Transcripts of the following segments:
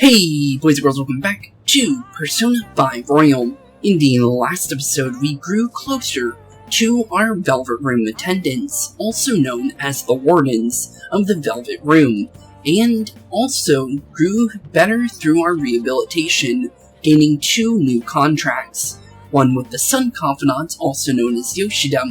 Hey boys and girls, welcome back to Persona 5 Royal. In the last episode, we grew closer to our Velvet Room attendants, also known as the Wardens of the Velvet Room, and also grew better through our rehabilitation, gaining 2 new contracts, one with the Sun Confidant, also known as Yoshida,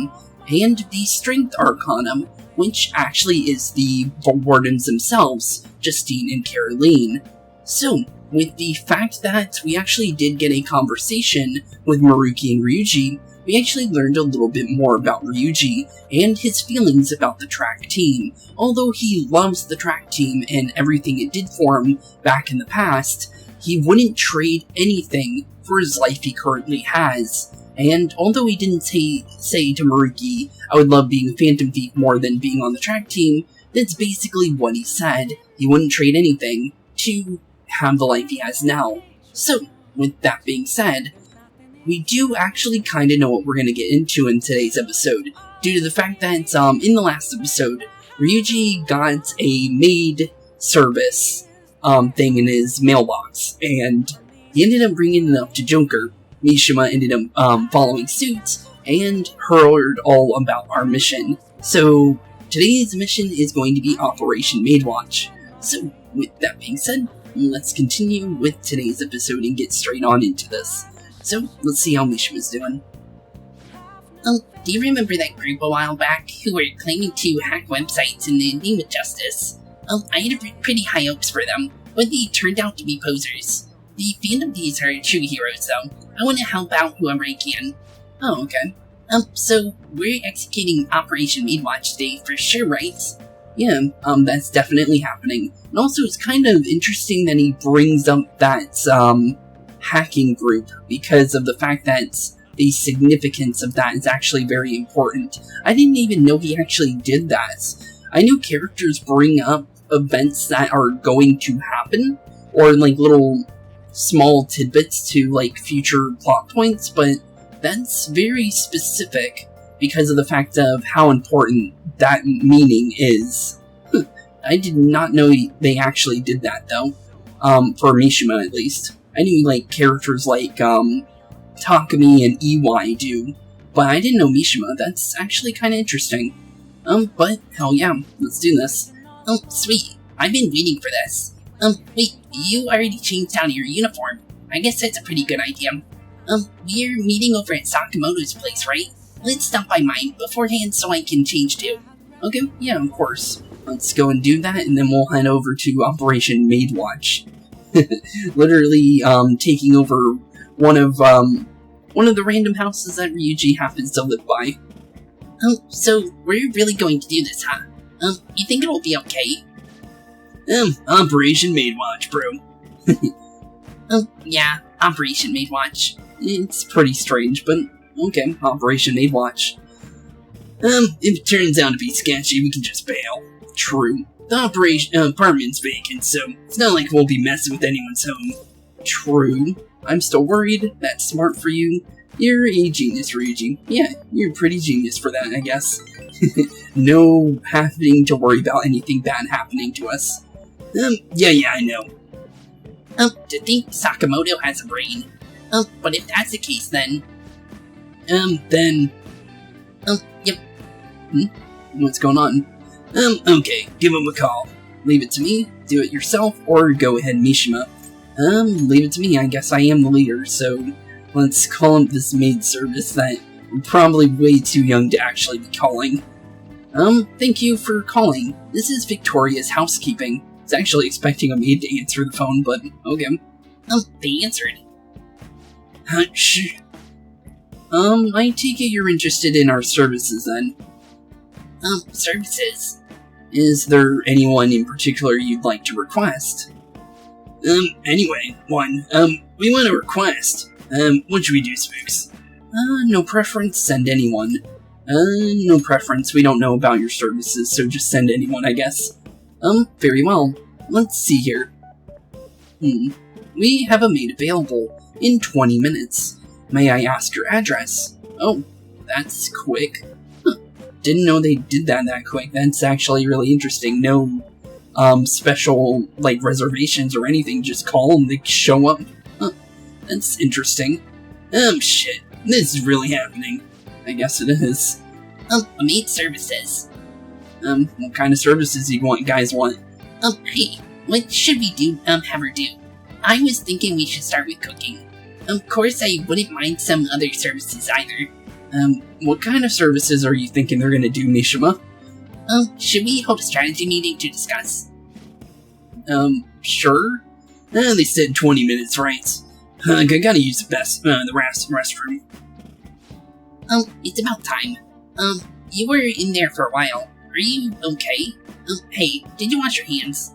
and the Strength Arcanum, which actually is the Wardens themselves, Justine and Caroline. So, with the fact that we actually did get a conversation with Maruki and Ryuji, we actually learned a little bit more about Ryuji and his feelings about the track team. Although he loves the track team and everything it did for him back in the past, he wouldn't trade anything for his life he currently has. And although he didn't say to Maruki, I would love being a Phantom Thief more than being on the track team, that's basically what he said. He wouldn't trade anything to have the life he has now. So, with that being said, we do actually kind of know what we're going to get into in today's episode, due to the fact that in the last episode, Ryuji got a maid service thing in his mailbox, and he ended up bringing it up to Joker. Mishima ended up following suit, and heard all about our mission. So, today's mission is going to be Operation Maidwatch. So, with that being said, let's continue with today's episode and get straight on into this. So, let's see how Mishima's doing. Oh, do you remember that group a while back who were claiming to hack websites in the name of justice? Oh, I had pretty high hopes for them, but they turned out to be posers. The Phantom Thieves are true heroes, though. I want to help out whoever I can. Oh, okay. So, we're executing Operation Maidwatch today for sure, right? Yeah, that's definitely happening. And also, it's kind of interesting that he brings up that, hacking group, because of the fact that the significance of that is actually very important. I didn't even know he actually did that. I know characters bring up events that are going to happen, or like little small tidbits to like future plot points, but that's very specific because of the fact of how important that meaning is. I did not know they actually did that though, for Mishima at least. I knew like characters like Takumi and EY do, but I didn't know Mishima. That's actually kind of interesting. But hell yeah, let's do this. Oh, sweet. I've been waiting for this. Wait, you already changed out of your uniform. I guess that's a pretty good idea. We're meeting over at Sakamoto's place, right? Let's stop by mine beforehand so I can change too. Okay, yeah, of course. Let's go and do that, and then we'll head over to Operation Maidwatch. Literally, taking over one of the random houses that Ryuji happens to live by. Oh, so we're really going to do this, huh? You think it'll be okay? Operation Maidwatch, bro. Yeah, Operation Maidwatch. It's pretty strange, but okay, Operation Maidwatch. If it turns out to be sketchy, we can just bail. True. The apartment's vacant, so it's not like we'll be messing with anyone's home. True. I'm still worried. That's smart for you. You're a genius, Ryuji. Yeah, you're pretty genius for that, I guess. No having to worry about anything bad happening to us. Yeah, I know. To think Sakamoto has a brain. But if that's the case, then... Yep. What's going on? Okay, give him a call. Leave it to me, do it yourself, or go ahead, Mishima. Leave it to me, I guess I am the leader, so let's call him this maid service that we're probably way too young to actually be calling. Thank you for calling. This is Victoria's housekeeping. I was actually expecting a maid to answer the phone, but okay. They answered. Hush. I take it you're interested in our services then. Services? Is there anyone in particular you'd like to request? Anyway, we want a request. What should we do, Spooks? No preference, send anyone. No preference, we don't know about your services, so just send anyone, I guess. Very well. Let's see here. We have a maid available in 20 minutes. May I ask your address? Oh, that's quick. Didn't know they did that quick. That's actually really interesting. No special, like, reservations or anything. Just call them, they show up. Huh, that's interesting. Shit. This is really happening. I guess it is. Maid services. What kind of services do you guys want? Hey, what should we have her do? I was thinking we should start with cooking. Of course, I wouldn't mind some other services either. What kind of services are you thinking they're gonna do, Mishima? Should we hold a strategy meeting to discuss? Sure. They said 20 minutes, right? I gotta use the restroom. It's about time. You were in there for a while. Are you okay? Hey, did you wash your hands?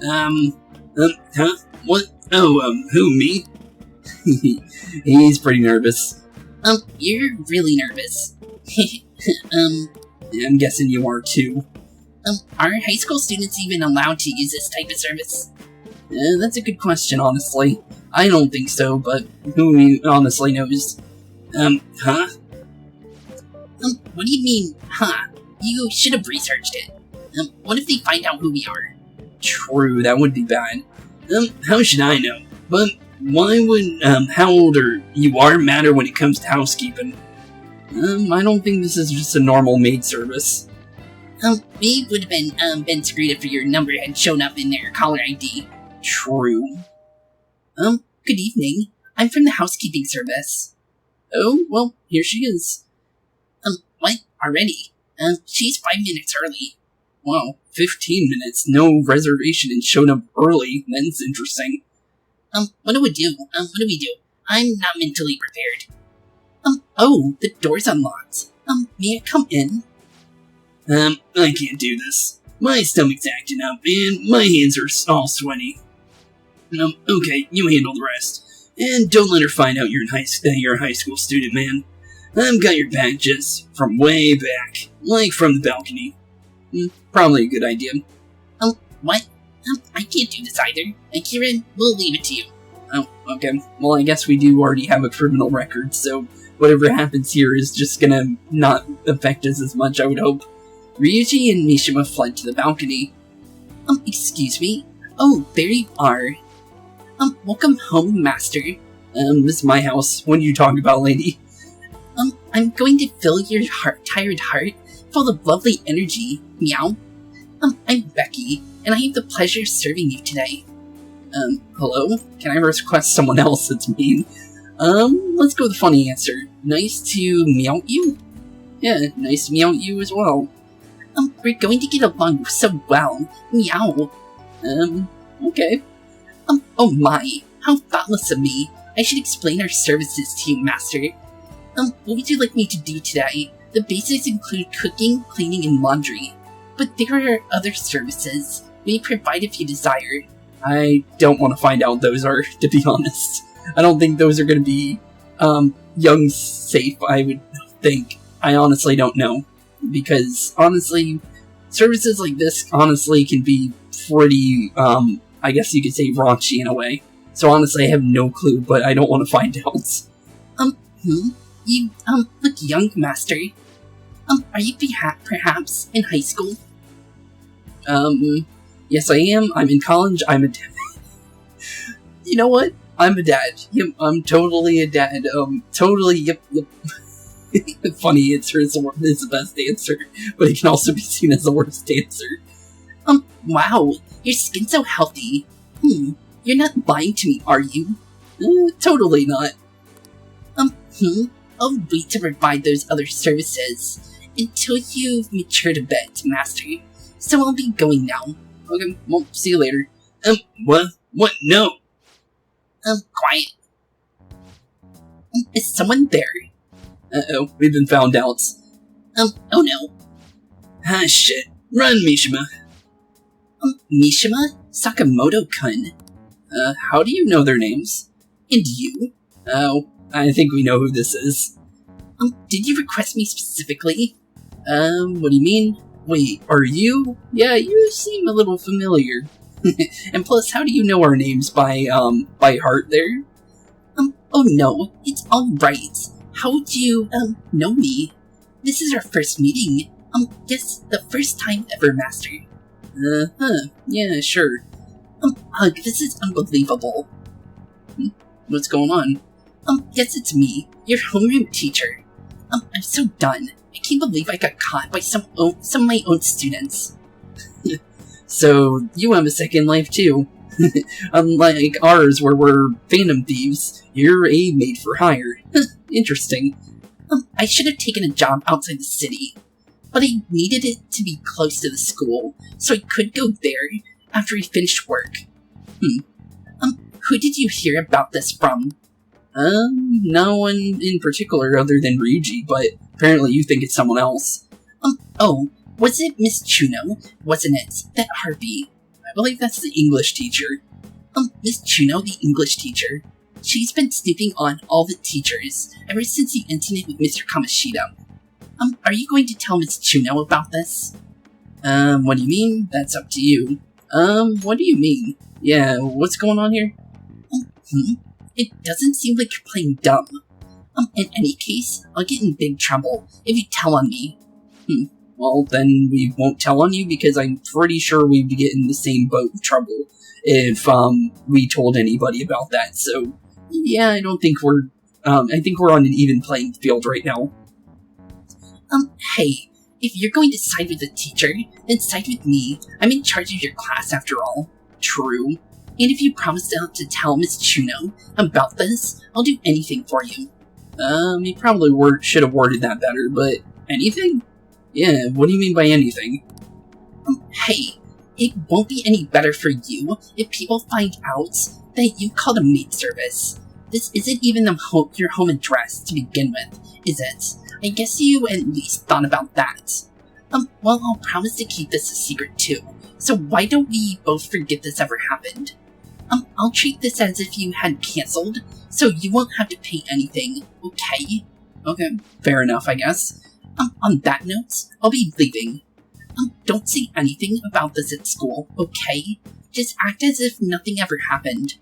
Huh? What? Oh, who, me? He's pretty nervous. You're really nervous. I'm guessing you are too. Are high school students even allowed to use this type of service? That's a good question, honestly. I don't think so, but who honestly knows? Huh? What do you mean, huh? You should have researched it. What if they find out who we are? True, that would be bad. How should I know? But why would, how old you are matter when it comes to housekeeping? I don't think this is just a normal maid service. We would have been screwed if your number had shown up in their caller ID. True. Good evening. I'm from the housekeeping service. Oh, well, here she is. What? Already? She's 5 minutes early. Wow, 15 minutes, no reservation, and showed up early. That's interesting. What do we do? I'm not mentally prepared. Oh, the door's unlocked. May I come in? I can't do this. My stomach's acting up, and my hands are all sweaty. Okay, you handle the rest. And don't let her find out you're a high school student, man. I've got your back just from way back, like from the balcony. Probably a good idea. What? I can't do this either. Kieran, we'll leave it to you. Oh, okay. Well, I guess we do already have a criminal record, so whatever happens here is just gonna not affect us as much, I would hope. Ryuji and Mishima fled to the balcony. Excuse me? Oh, there you are. Welcome home, Master. This is my house. What are you talking about, lady? I'm going to fill your tired heart full of lovely energy. Meow. I'm Becky, and I have the pleasure of serving you today. Hello? Can I request someone else that's mean? Let's go with the funny answer. Nice to meow you? Yeah, nice to meow you as well. We're going to get along so well. Meow. Okay. Oh my, how thoughtless of me. I should explain our services to you, Master. What would you like me to do today? The basics include cooking, cleaning, and laundry. But there are other services we provide if you desire. I don't want to find out what those are, to be honest. I don't think those are going to be, young safe, I would think. I honestly don't know. Because, honestly, services like this, honestly, can be pretty, I guess you could say raunchy in a way. So honestly, I have no clue, but I don't want to find out. You, look young, Master. Are you perhaps in high school? Yes I am. I'm in college. I'm a dad. You know what? I'm a dad. Yep, I'm totally a dad. Totally, yep. The funny answer is the best answer, but it can also be seen as the worst answer. Wow, your skin's so healthy. You're not lying to me, are you? Totally not. I'll wait to provide those other services until you've matured a bit, Master. So I'll be going now. Okay, well, see you later. What? No! Quiet. Is someone there? Uh-oh, we've been found out. Oh no. Ah, shit. Run, Mishima. Mishima? Sakamoto-kun. How do you know their names? And you? Oh, I think we know who this is. Did you request me specifically? What do you mean? Wait, are you? Yeah, you seem a little familiar. And plus, how do you know our names by heart there? Oh no, it's alright. How would you, know me? This is our first meeting. Yes, the first time ever, Master. Yeah, sure. Ugh, this is unbelievable. What's going on? Yes, it's me, your homeroom teacher. I'm so done. I can't believe I got caught by some of my own students. So, you have a second life too. Unlike ours where we're phantom thieves, you're a maid for hire. Interesting. I should have taken a job outside the city, but I needed it to be close to the school, so I could go there after I finished work. Who did you hear about this from? No one in particular other than Ryuji, but apparently you think it's someone else. Oh, was it Miss Chuno? Wasn't it? That harpy. I believe that's the English teacher. Miss Chuno, the English teacher. She's been snooping on all the teachers ever since the incident with Mr. Kamashita. Are you going to tell Miss Chuno about this? What do you mean? That's up to you. What do you mean? Yeah, what's going on here? It doesn't seem like you're playing dumb. In any case, I'll get in big trouble if you tell on me. Well, then we won't tell on you because I'm pretty sure we'd get in the same boat of trouble if, we told anybody about that. So, yeah, I don't think we're, I think we're on an even playing field right now. Hey, if you're going to side with the teacher, then side with me. I'm in charge of your class after all. True. And if you promise not to tell Miss Chuno about this, I'll do anything for you. You probably should have worded that better, but anything? Yeah, what do you mean by anything? Hey, it won't be any better for you if people find out that you called a maid service. This isn't even your home address to begin with, is it? I guess you at least thought about that. Well, I'll promise to keep this a secret too, so why don't we both forget this ever happened? I'll treat this as if you had cancelled, so you won't have to pay anything, okay? Okay, fair enough, I guess. On that note, I'll be leaving. Don't say anything about this at school, okay? Just act as if nothing ever happened.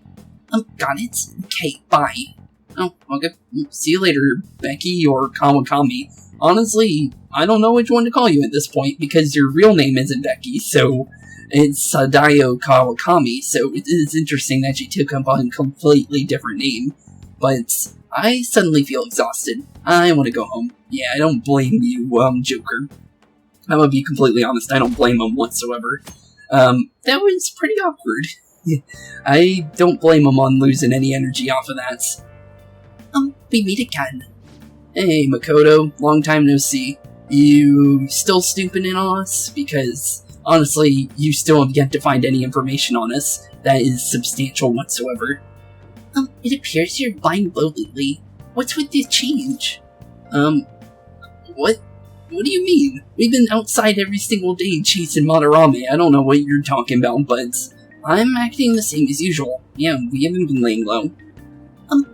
Got it? Okay, bye. Oh, okay. See you later, Becky or Kawakami. Honestly, I don't know which one to call you at this point, because your real name isn't Becky, so it's Sadayo Kawakami, so it is interesting that you took up a completely different name. But I suddenly feel exhausted. I want to go home. Yeah, I don't blame you, Joker. I'm gonna be completely honest, I don't blame him whatsoever. That was pretty awkward. I don't blame him on losing any energy off of that. We meet again. Hey, Makoto, long time no see. You still snooping in on us? Because, honestly, you still have yet to find any information on us that is substantial whatsoever. It appears you're lying low lately. What's with the change? What? What do you mean? We've been outside every single day chasing Madarame. I don't know what you're talking about, but I'm acting the same as usual. Yeah, we haven't been laying low.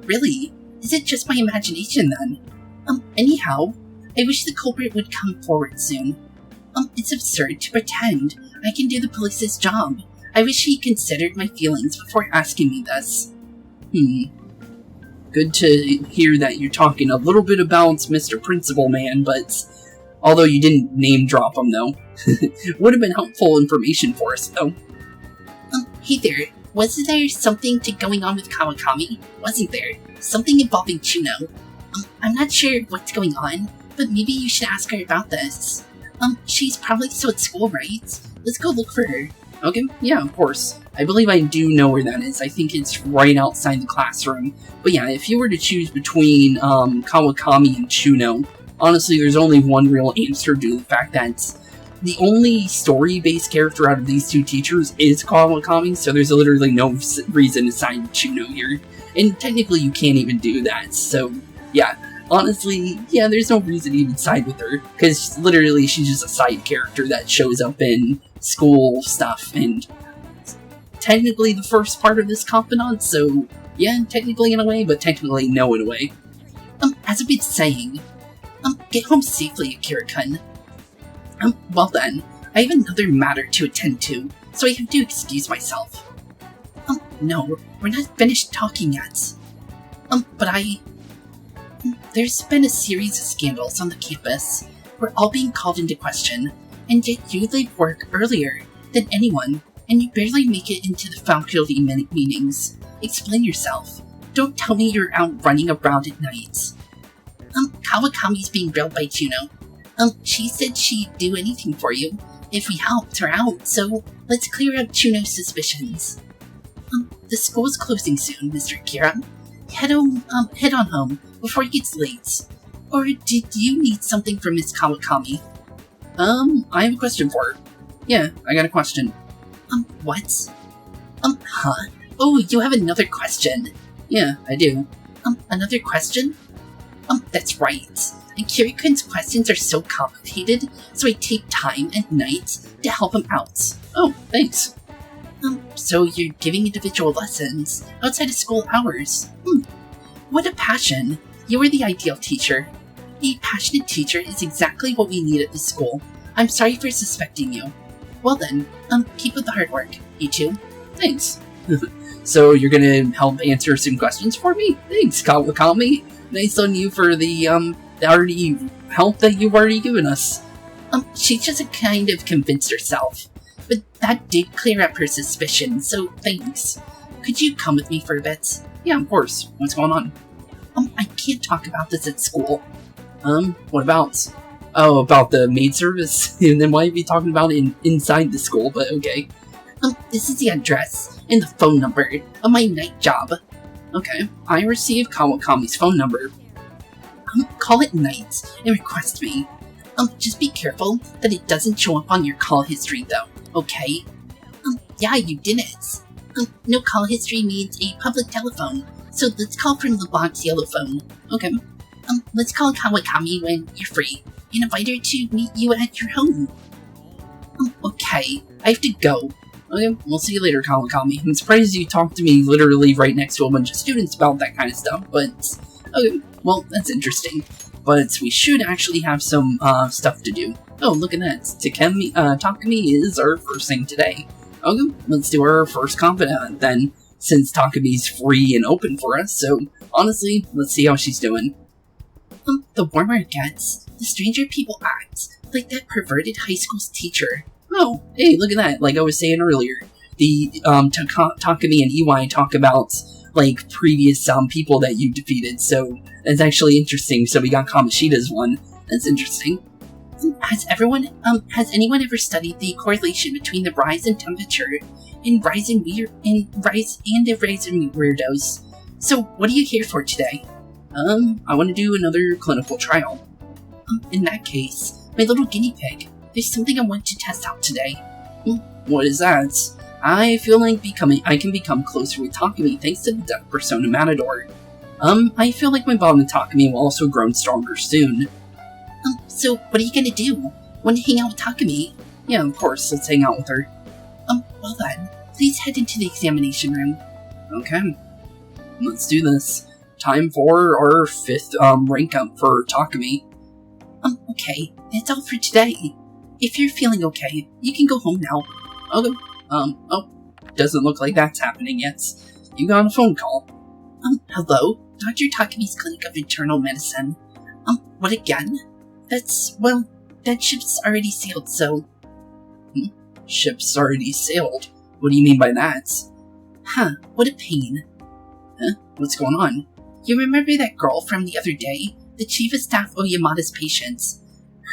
Really? Is it just my imagination then? Anyhow, I wish the culprit would come forward soon. It's absurd to pretend I can do the police's job. I wish he considered my feelings before asking me this. Good to hear that you're talking a little bit about Mr. Principal Man, but although you didn't name drop him though. Would have been helpful information for us though. Hey there, was there something going on with Kawakami? Wasn't there? Something involving Chuno. I'm not sure what's going on, but maybe you should ask her about this. She's probably still at school, right? Let's go look for her. Okay, yeah, of course. I believe I do know where that is. I think it's right outside the classroom. But yeah, if you were to choose between Kawakami and Chuno, honestly, there's only one real answer due to the fact that the only story-based character out of these two teachers is Kawakami, so there's literally no reason to side Chuno here. And technically you can't even do that, so yeah. Honestly, yeah, there's no reason to even side with her, because literally she's just a side character that shows up in school stuff, and technically the first part of this confidant, so yeah, technically in a way, but technically no in a way. As I've been saying, get home safely, Akira-kun. Well then, I have another matter to attend to, so I have to excuse myself. No, we're not finished talking yet. There's been a series of scandals on the campus. We're all being called into question, and yet you leave work earlier than anyone, and you barely make it into the faculty meetings. Explain yourself. Don't tell me you're out running around at night. Kawakami's being grilled by Juno. She said she'd do anything for you if we helped her out, so let's clear up Juno's suspicions. The school's closing soon, Mr. Kira. Head on home before it gets late. Or did you need something from Miss Kawakami? I have a question for her. Yeah, I got a question. What? Huh? Oh, you have another question. Yeah, I do. Another question? That's right. And Kiryu-kun's questions are so complicated, so I take time at night to help him out. Oh, thanks. So you're giving individual lessons outside of school hours. What a passion. You are the ideal teacher. A passionate teacher is exactly what we need at this school. I'm sorry for suspecting you. Well then, keep up the hard work. You too? Thanks. So you're gonna help answer some questions for me? Thanks, Kawakami. Nice on you for the already help that you've already given us. She just kind of convinced herself. But that did clear up her suspicion, so thanks. Could you come with me for a bit? Yeah, of course. What's going on? I can't talk about this at school. What about? Oh, about the maid service? And then why are you talking about it inside the school, but okay. This is the address and the phone number of my night job. Okay, I received Kawakami's phone number. Call it night and request me. Just be careful that it doesn't show up on your call history though, okay? Yeah, you didn't. No call history means a public telephone, so let's call from the box yellow phone. Okay. Let's call Kawakami when you're free, and invite her to meet you at your home. Okay, I have to go. Okay, we'll see you later, Kawakami. I'm surprised you talked to me literally right next to a bunch of students about that kind of stuff, but okay, well, that's interesting. But we should actually have some stuff to do. Oh, look at that. Takumi is our first thing today. Okay, let's do our first confidant then, since Takumi's free and open for us, so honestly, let's see how she's doing. The warmer it gets, the stranger people act, like that perverted high school's teacher. Oh, hey, look at that, like I was saying earlier. The Takumi and Iwai talk about, like, previous people that you defeated, so that's actually interesting. So we got Kamoshida's one. That's interesting. Has anyone ever studied the correlation between the rise in temperature and rise in weirdos? So what are you here for today? I want to do another clinical trial. In that case, my little guinea pig, there's something I want to test out today. What is that? I feel like I can become closer with Takumi thanks to the Death Persona Matador. I feel like my bond with Takumi will also grow stronger soon. So what are you gonna do? Want to hang out with Takumi? Yeah, of course, let's hang out with her. Well then, please head into the examination room. Okay, let's do this. Time for our 5th rank up for Takumi. Okay, that's all for today. If you're feeling okay, you can go home now. Okay, oh, doesn't look like that's happening yet. You got a phone call. Hello? Dr. Takumi's Clinic of Internal Medicine. What again? That ship's already sailed, so... Ship's already sailed? What do you mean by that? Huh, what a pain. Huh? What's going on? You remember that girl from the other day? The chief of staff Oyamada's patients?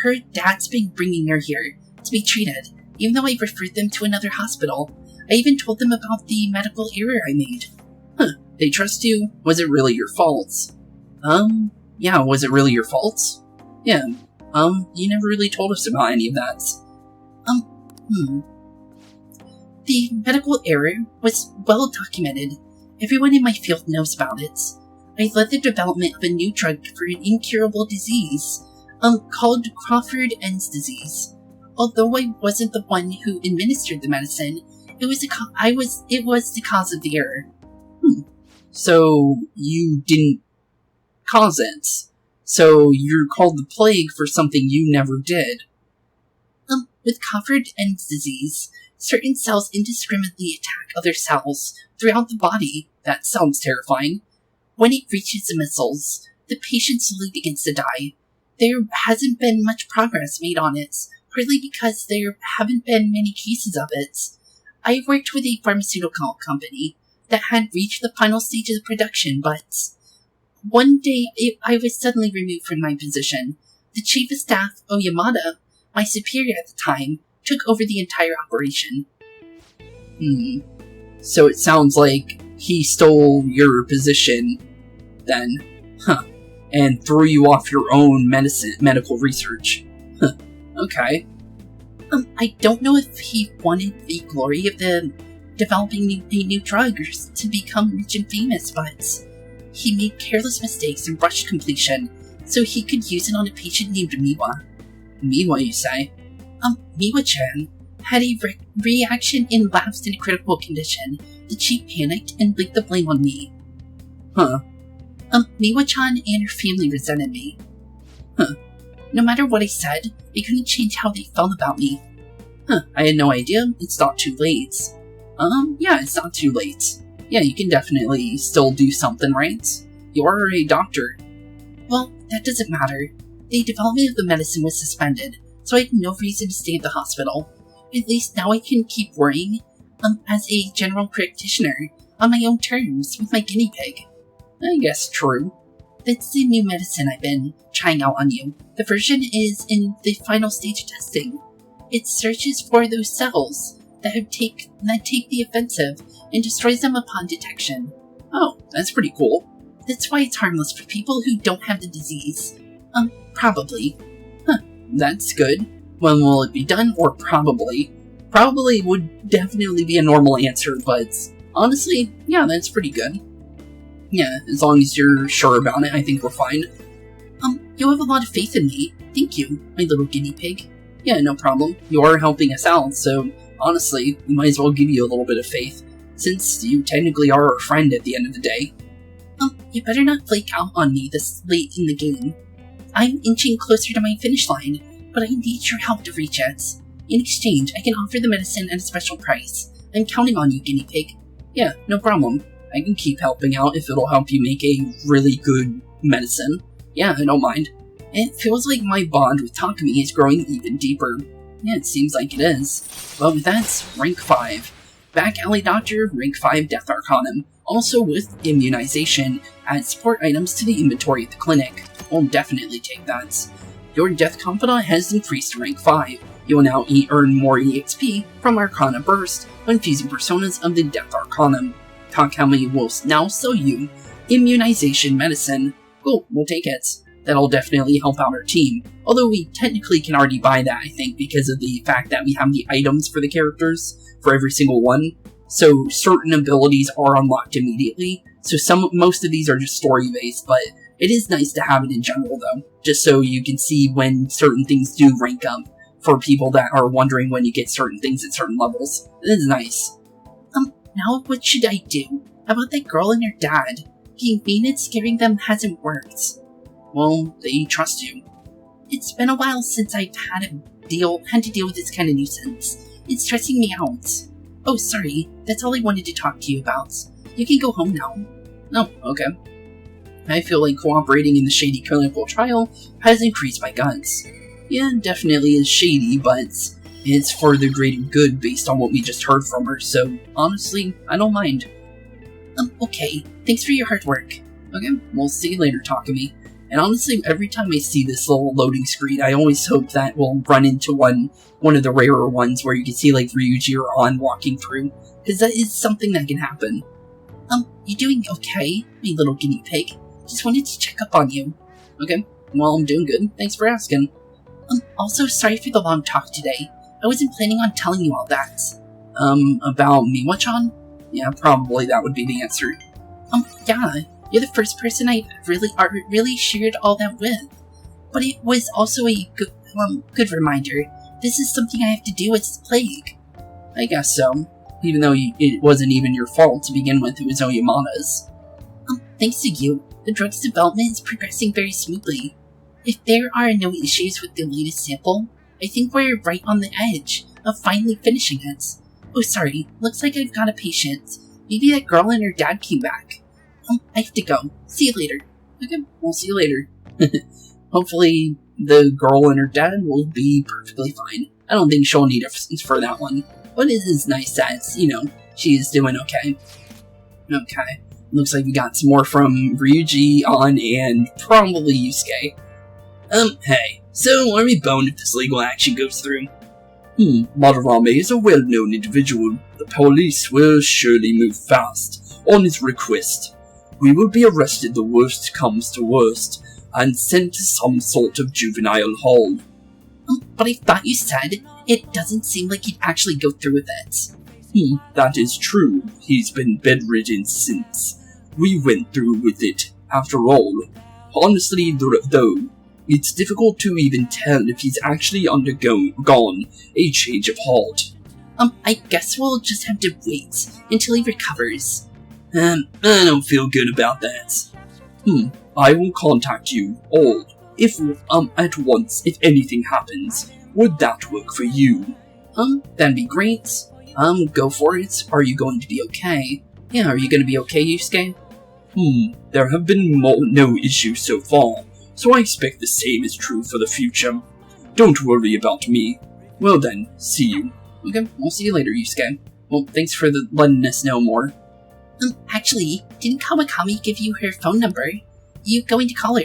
Her dad's been bringing her here to be treated, even though I referred them to another hospital. I even told them about the medical error I made. Huh, they trust you? Was it really your fault? Yeah, was it really your fault? Yeah, you never really told us about any of that. The medical error was well documented. Everyone in my field knows about it. I led the development of a new drug for an incurable disease, called Crawford-Enns disease. Although I wasn't the one who administered the medicine, it was the cause of the error. So you didn't cause it. So you're called the plague for something you never did. With Crawford-Enns disease, certain cells indiscriminately attack other cells throughout the body. That sounds terrifying. When it reaches the muscles, the patient slowly begins to die. There hasn't been much progress made on it, partly because there haven't been many cases of it. I worked with a pharmaceutical company that had reached the final stages of production, but one day I was suddenly removed from my position. The chief of staff, Oyamada, my superior at the time, took over the entire operation. So it sounds like he stole your position, then. And threw you off your own medical research. Okay. I don't know if he wanted the glory of developing a new drug or to become rich and famous, but he made careless mistakes and rushed completion so he could use it on a patient named Miwa. Miwa, you say? Miwa-chan had a reaction and lapsed in a critical condition. The chief panicked and laid the blame on me. Miwa-chan and her family resented me. No matter what I said, I couldn't change how they felt about me. I had no idea. It's not too late. Yeah, it's not too late. Yeah, you can definitely still do something, right? You are a doctor. Well, that doesn't matter. The development of the medicine was suspended, so I had no reason to stay at the hospital. At least now I can keep worrying, as a general practitioner, on my own terms, with my guinea pig. I guess true. That's the new medicine I've been trying out on you. The version is in the final stage of testing. It searches for those cells that take the offensive and destroys them upon detection. Oh, that's pretty cool. That's why it's harmless for people who don't have the disease. Probably. That's good. When will it be done? Or probably. Probably would definitely be a normal answer, but honestly, yeah, that's pretty good. Yeah, as long as you're sure about it, I think we're fine. You have a lot of faith in me. Thank you, my little guinea pig. Yeah, no problem. You are helping us out, so honestly, we might as well give you a little bit of faith, since you technically are our friend at the end of the day. You better not flake out on me this late in the game. I'm inching closer to my finish line, but I need your help to reach it. In exchange, I can offer the medicine at a special price. I'm counting on you, guinea pig. Yeah, no problem. I can keep helping out if it'll help you make a really good medicine. Yeah, I don't mind. It feels like my bond with Takumi is growing even deeper. Yeah, it seems like it is. But with that, rank 5. Back Alley Doctor, rank 5 Death Arcanum. Also with immunization, add support items to the inventory at the clinic. I'll definitely take that. Your Death Confidant has increased to rank 5. You will now earn more EXP from Arcana Burst when fusing personas of the Death Arcanum. Takumi will now sell you immunization medicine. Cool, we'll take it. That'll definitely help out our team. Although we technically can already buy that, I think, because of the fact that we have the items for the characters for every single one. So certain abilities are unlocked immediately. So most of these are just story-based, but it is nice to have it in general, though. Just so you can see when certain things do rank up for people that are wondering when you get certain things at certain levels. It is nice. Now what should I do? How about that girl and her dad? Being mean and scaring them hasn't worked. Well, they trust you. It's been a while since I've had to deal with this kind of nuisance. It's stressing me out. Oh, sorry. That's all I wanted to talk to you about. You can go home now. Oh, okay. I feel like cooperating in the shady clinical trial has increased my guns. Yeah, definitely is shady, but it's for the greater good based on what we just heard from her, so honestly, I don't mind. Okay. Thanks for your hard work. Okay, we'll see you later, Takumi. And honestly, every time I see this little loading screen, I always hope that we'll run into one of the rarer ones where you can see, like, Ryuji or An walking through, because that is something that can happen. You doing okay, my little guinea pig? Just wanted to check up on you. Okay, well, I'm doing good. Thanks for asking. Also, sorry for the long talk today. I wasn't planning on telling you all that. About Miwa-chan? Yeah, probably that would be the answer. Yeah. You're the first person I really shared all that with. But it was also a good reminder. This is something I have to do with this plague. I guess so. Even though it wasn't even your fault to begin with, it was Oyamada's. Thanks to you, the drug's development is progressing very smoothly. If there are no issues with the latest sample, I think we're right on the edge of finally finishing it. Oh, sorry. Looks like I've got a patient. Maybe that girl and her dad came back. I have to go. See you later. Okay, we'll see you later. Hopefully, the girl and her dad will be perfectly fine. I don't think she'll need assistance for that one. But it is nice that, she is doing okay. Okay. Looks like we got some more from Ryuji, On, and probably Yusuke. Hey. So, are we bound if this legal action goes through? Madarame is a well-known individual. The police will surely move fast on his request. We will be arrested the worst comes to worst, and sent to some sort of juvenile hall. But I thought you said it doesn't seem like he'd actually go through with it. That is true. He's been bedridden since we went through with it, after all. Honestly, though, it's difficult to even tell if he's actually undergone a change of heart. I guess we'll just have to wait until he recovers. I don't feel good about that. I will contact you all at once if anything happens. Would that work for you? That'd be great. Go for it. Are you going to be okay? Yeah, are you going to be okay, Yusuke? There have been no issues so far, so I expect the same is true for the future. Don't worry about me. Well then, see you. Okay, we'll see you later, Yusuke. Well, thanks for letting us know more. Actually, didn't Kawakami give you her phone number? You going to call her?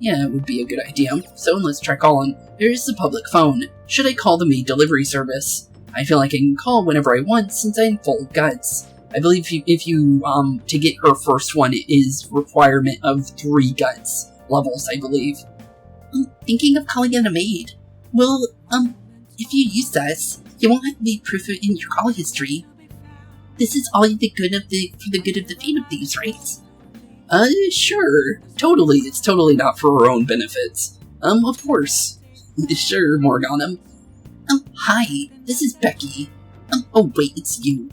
Yeah, it would be a good idea. So let's try calling. Here's the public phone. Should I call the maid delivery service? I feel like I can call whenever I want since I'm full of guts. I believe if you to get her first one, it is requirement of 3 guts levels, I believe. I'm thinking of calling in a maid. Well, if you use this, you won't have to be proof in your call history. This is all for the good of the Phantom Thieves, right? Sure. Totally. It's totally not for our own benefits. Of course. Sure, Morgana. Hi, this is Becky. Oh wait, it's you.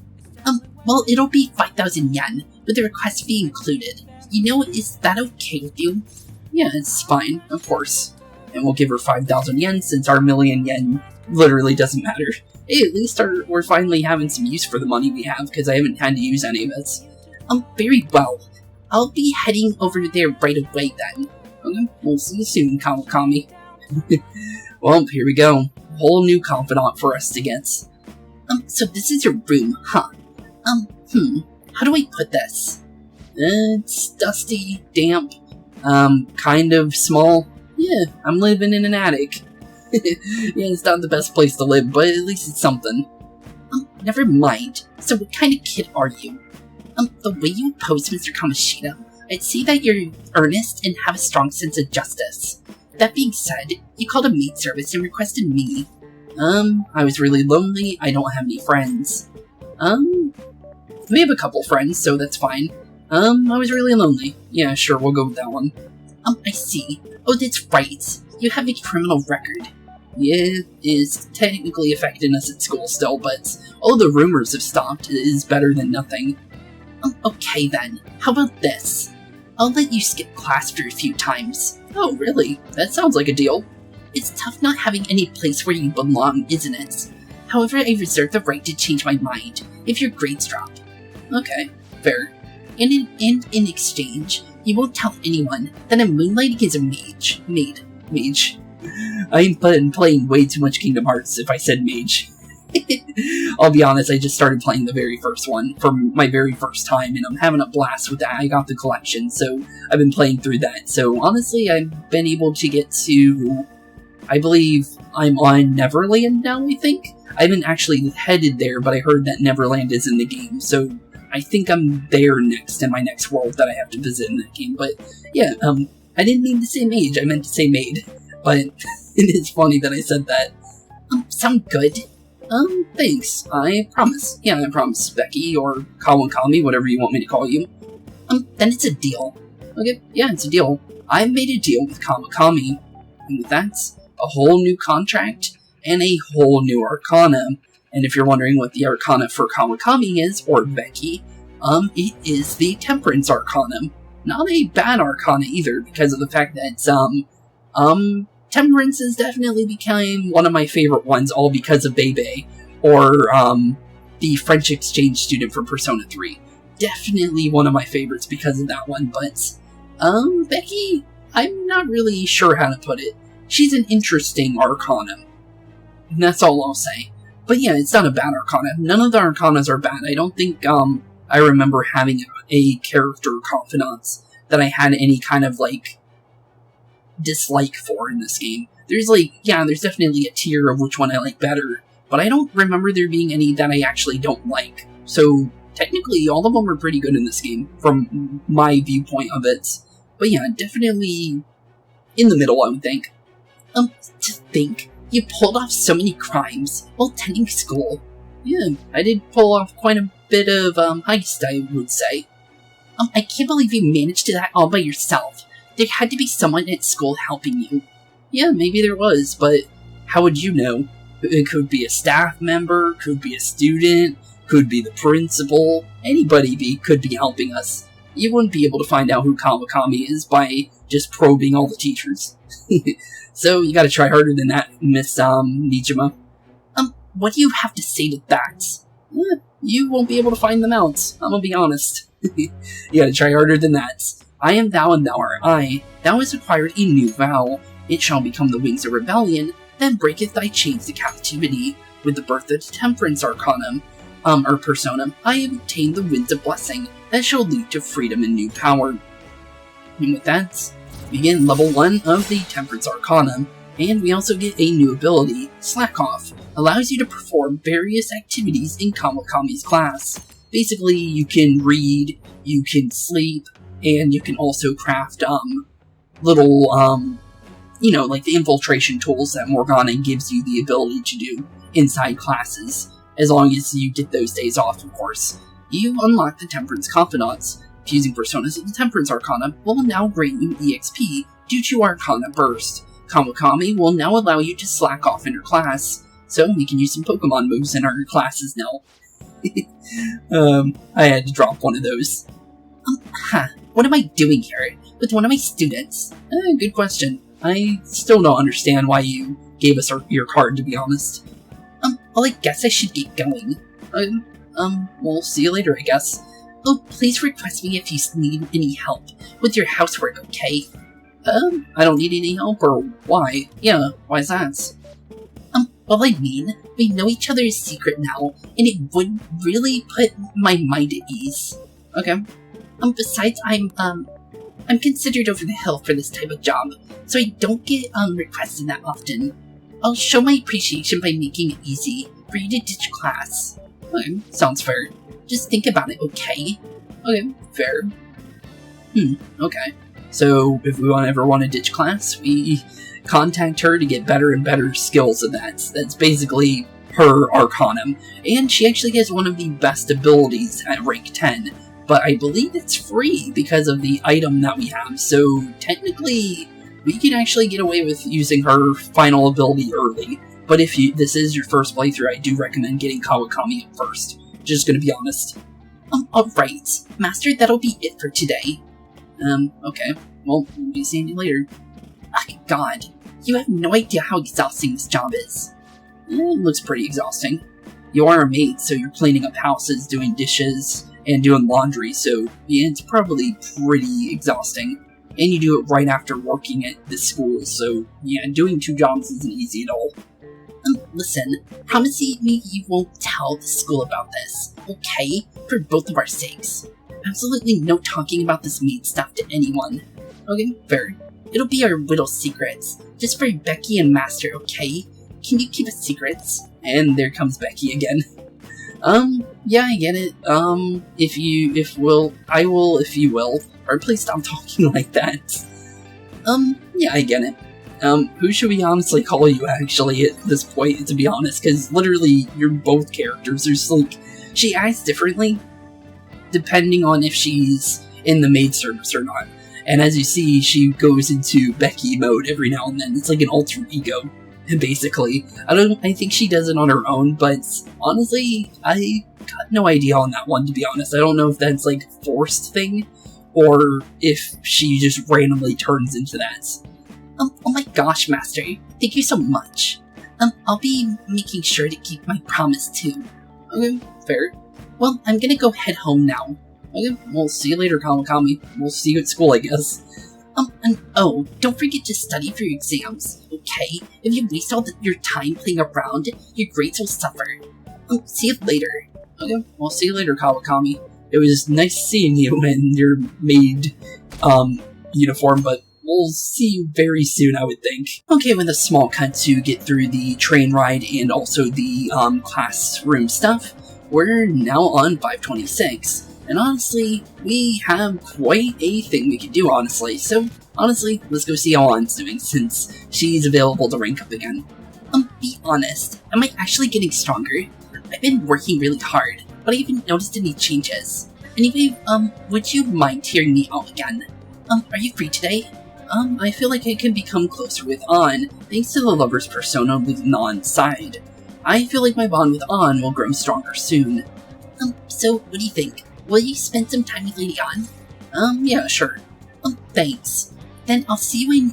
Well, it'll be 5,000 yen, with the request fee included. Is that okay with you? Yeah, it's fine, of course. And we'll give her 5,000 yen since our million yen literally doesn't matter. Hey, at least we're finally having some use for the money we have, because I haven't had to use any of it. Very well. I'll be heading over there right away then. Okay, we'll see you soon, Kawakami. Well, here we go. Whole new confidant for us to get. So this is your room, huh? How do I put this? It's dusty, damp, kind of small. Yeah, I'm living in an attic. Yeah, it's not the best place to live, but at least it's something. Never mind. So what kind of kid are you? The way you oppose Mr. Kamoshida, I'd say that you're earnest and have a strong sense of justice. That being said, you called a maid service and requested me. I was really lonely, I don't have any friends. We have a couple friends, so that's fine. I was really lonely. Yeah, sure, we'll go with that one. I see. Oh, that's right. You have a criminal record. Yeah, it's technically affecting us at school still, but all the rumors have stopped. It is better than nothing. Okay then. How about this? I'll let you skip class for a few times. Oh, really? That sounds like a deal. It's tough not having any place where you belong, isn't it? However, I reserve the right to change my mind if your grades drop. Okay, fair. And in exchange, you won't tell anyone that I'm moonlighting as a mage. I've been playing way too much Kingdom Hearts if I said mage. I'll be honest, I just started playing the very first one for my very first time, and I'm having a blast with that. I got the collection, so I've been playing through that. So honestly, I've been able to get to, I believe I'm on Neverland now, I think? I haven't actually headed there, but I heard that Neverland is in the game, so I think I'm there next in my next world that I have to visit in that game. But yeah, I didn't mean to say mage, I meant to say maid. But it is funny that I said that. Sound good? Thanks. I promise. Yeah, I promise, Becky, or Kawakami, whatever you want me to call you. Then it's a deal. Okay, yeah, it's a deal. I've made a deal with Kawakami, and with that, a whole new contract, and a whole new arcana. And if you're wondering what the arcana for Kawakami is, or Becky, it is the Temperance Arcana. Not a bad arcana either, because of the fact that, Temperance has definitely become one of my favorite ones, all because of Bebe, or, the French exchange student from Persona 3. Definitely one of my favorites because of that one, but, Becky, I'm not really sure how to put it. she's an interesting Arcanum. And that's all I'll say. But yeah, it's not a bad Arcana. None of the Arcanas are bad. I don't think, I remember having a character confidant that I had any kind of, like, dislike for in this game. There's, like, yeah, there's definitely a tier of which one I like better, but I don't remember there being any that I actually don't like. So, technically, all of them are pretty good in this game, from my viewpoint of it. But yeah, definitely in the middle, I would think. To think, you pulled off so many crimes while attending school. Yeah, I did pull off quite a bit of, heist, I would say. I can't believe you managed to do that all by yourself. There had to be someone at school helping you. Yeah, maybe there was, but how would you know? It could be a staff member, could be a student, could be the principal, anybody could be helping us. You wouldn't be able to find out who Kawakami is by just probing all the teachers. So you gotta try harder than that, Miss, Nijima. What do you have to say to that? You won't be able to find them out, I'm gonna be honest. You gotta try harder than that. I am thou and thou art I. Thou hast acquired a new vow. It shall become the wings of rebellion, then breaketh thy chains to captivity. With the birth of the temperance arcanum, or personam, I have obtained the winds of blessing that shall lead to freedom and new power. And with that, we begin level 1 of the temperance arcanum, and we also get a new ability, Slack Off. Allows you to perform various activities in Kawakami's class. Basically, you can read, you can sleep, and you can also craft, little, you know, like the infiltration tools that Morgana gives you the ability to do inside classes, as long as you get those days off, of course. You unlock the Temperance Confidants. Fusing personas of the Temperance Arcana will now grant you EXP due to Arcana Burst. Kawakami will now allow you to slack off in her class, so we can use some Pokemon moves in our classes now. I had to drop one of those. What am I doing here with one of my students? Good question. I still don't understand why you gave us your card, to be honest. Well, I guess I should get going. We'll see you later, I guess. Oh, please request me if you need any help with your housework, okay? I don't need any help, or why? Yeah, why's that? Well, I mean, we know each other's secret now, and it would really put my mind at ease. Okay. Besides, I'm considered over the hill for this type of job, so I don't get, requested that often. I'll show my appreciation by making it easy for you to ditch class. Okay, sounds fair. Just think about it, okay? Okay, fair. Okay. So, if we ever want to ditch class, we contact her to get better and better skills in that. That's basically her Arcanum. And she actually has one of the best abilities at rank 10. But I believe it's free because of the item that we have, so technically we can actually get away with using her final ability early. But if this is your first playthrough, I do recommend getting Kawakami up first. Just gonna be honest. Alright, Master, that'll be it for today. Okay. Well, we'll be seeing you later. God, you have no idea how exhausting this job is. It looks pretty exhausting. You are a maid, so you're cleaning up houses, doing dishes, and doing laundry, so yeah, it's probably pretty exhausting. And you do it right after working at the school, so yeah, doing 2 jobs isn't easy at all. Listen, promise me you won't tell the school about this, okay? For both of our sakes. Absolutely no talking about this maid stuff to anyone. Okay, fair. It'll be our little secrets, just for Becky and Master, okay? Can you keep us secrets? And there comes Becky again. Yeah, I get it. I will if you will. Or please stop talking like that. Yeah, I get it. Who should we honestly call you, actually, at this point, to be honest? Because literally, you're both characters. There's, like, she acts differently, depending on if she's in the maid service or not. And as you see, she goes into Becky mode every now and then. It's like an alter ego, basically. I think she does it on her own, but honestly, I got no idea on that one, to be honest. I don't know if that's, like, a forced thing, or if she just randomly turns into that. Oh my gosh, Master. Thank you so much. I'll be making sure to keep my promise, too. Okay, fair. Well, I'm gonna go head home now. Okay, we'll see you later, Kawakami. We'll see you at school, I guess. And oh, don't forget to study for your exams, okay? If you waste all your time playing around, your grades will suffer. See you later. Okay, well, see you later, Kawakami. It was nice seeing you in your maid, uniform, but we'll see you very soon, I would think. Okay, with a small cut to get through the train ride and also the, classroom stuff, we're now on 526. And honestly, we have quite a thing we can do, honestly. So, honestly, let's go see how An's doing, since she's available to rank up again. Be honest, am I actually getting stronger? I've been working really hard, but I haven't noticed any changes. Anyway, would you mind hearing me out again? Are you free today? I feel like I can become closer with An, thanks to the lover's persona with An's side. I feel like my bond with An will grow stronger soon. So what do you think? Will you spend some time with Lady An? Yeah, sure. Thanks. Then I'll see you in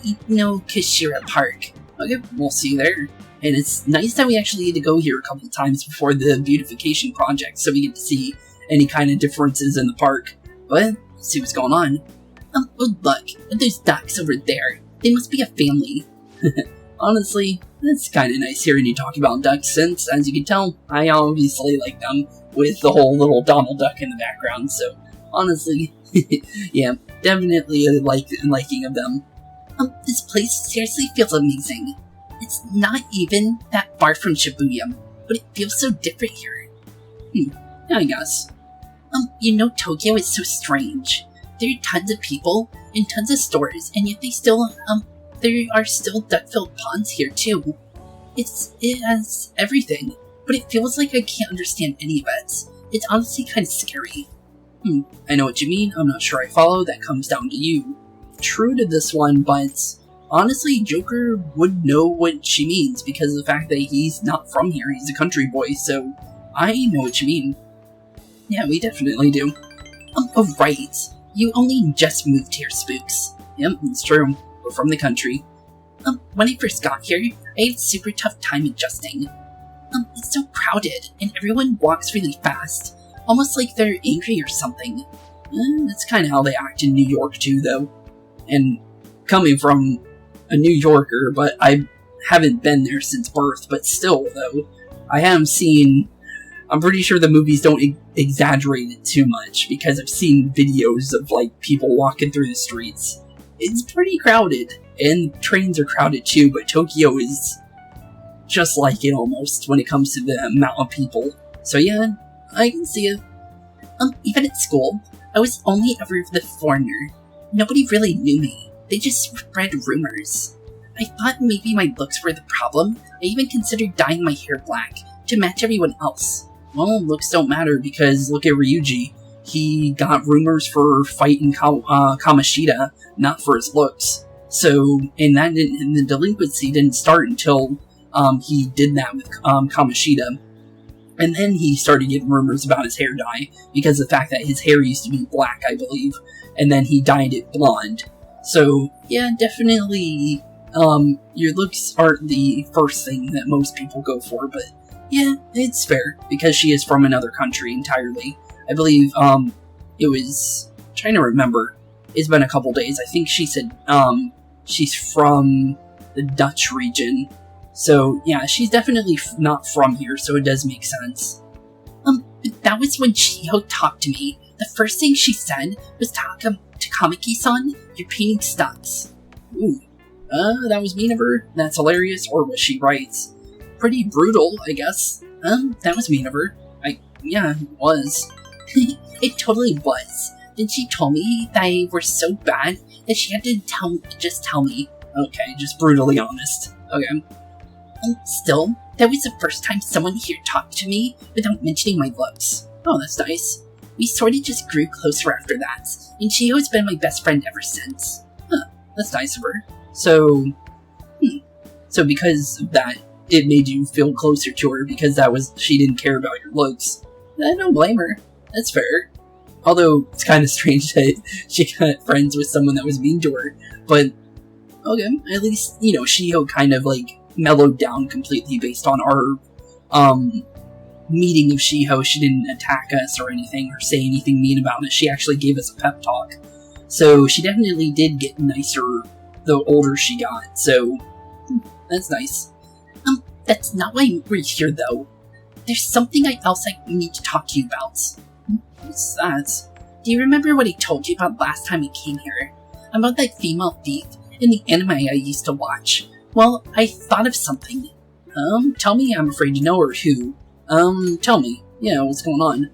Kashira Park. Okay, we'll see you there. And it's nice that we actually get to go here a couple times before the beautification project, so we get to see any kind of differences in the park. But, let's see what's going on. Oh look, those ducks over there. They must be a family. Honestly, it's kind of nice hearing you talk about ducks, since, as you can tell, I obviously like them, with the whole little Donald Duck in the background, so, honestly, yeah, definitely liking of them. This place seriously feels amazing. It's not even that far from Shibuya, but it feels so different here. Yeah, I guess. Tokyo is so strange. There are tons of people and tons of stores, and yet there are still duck-filled ponds here too. It has everything, but it feels like I can't understand any of it. It's honestly kind of scary. I know what you mean. I'm not sure I follow. That comes down to you. True to this one, but honestly, Joker would know what she means because of the fact that he's not from here. He's a country boy, so I know what you mean. Yeah, we definitely do. Oh, right. You only just moved here, Spooks. Yep, it's true. We're from the country. When I first got here, I had a super tough time adjusting. It's so crowded, and everyone walks really fast, almost like they're angry or something. That's kind of how they act in New York too, though. And coming from a New Yorker, but I haven't been there since birth, but still, though, I have seen... I'm pretty sure the movies don't exaggerate it too much, because I've seen videos of, like, people walking through the streets. It's pretty crowded, and trains are crowded too, but Tokyo is just like it almost, when it comes to the amount of people. So yeah, I can see it. Even at school, I was only ever the foreigner. Nobody really knew me. They just spread rumors. I thought maybe my looks were the problem. I even considered dyeing my hair black to match everyone else. Well, looks don't matter, because look at Ryuji. He got rumors for fighting Kamoshida, not for his looks. So, and the delinquency didn't start until he did that with Kamoshida. And then he started getting rumors about his hair dye, because of the fact that his hair used to be black, I believe, and then he dyed it blonde. So, yeah, definitely, your looks aren't the first thing that most people go for, but yeah, it's fair, because she is from another country entirely. I believe, it was... I'm trying to remember. It's been a couple days. I think she said, she's from the Dutch region. So, yeah, she's definitely not from here, so it does make sense. That was when Shiho talked to me. The first thing she said was to Kamiki-san, you're painting stocks. Ooh. That was mean of her? That's hilarious, or was she right? Pretty brutal, I guess. That was mean of her. Yeah, it was. It totally was. Then she told me that I were so bad that she had to just tell me. Okay, just brutally honest. Okay. Still, that was the first time someone here talked to me without mentioning my looks. Oh, that's nice. We sort of just grew closer after that, and she has been my best friend ever since. Huh, that's nice of her. So, So because of that, it made you feel closer to her because she didn't care about your looks. I don't blame her. That's fair. Although, it's kind of strange that she got friends with someone that was mean to her. But, okay, at least, Shiho kind of, mellowed down completely based on our, meeting of Shiho. She didn't attack us or anything or say anything mean about it. She actually gave us a pep talk. So she definitely did get nicer the older she got, so that's nice. That's not why we're here, though. There's something else I need to talk to you about. What's that? Do you remember what I told you about last time we came here? About that female thief in the anime I used to watch? Well, I thought of something. Tell me. I'm afraid to know or who. Tell me. Yeah, what's going on?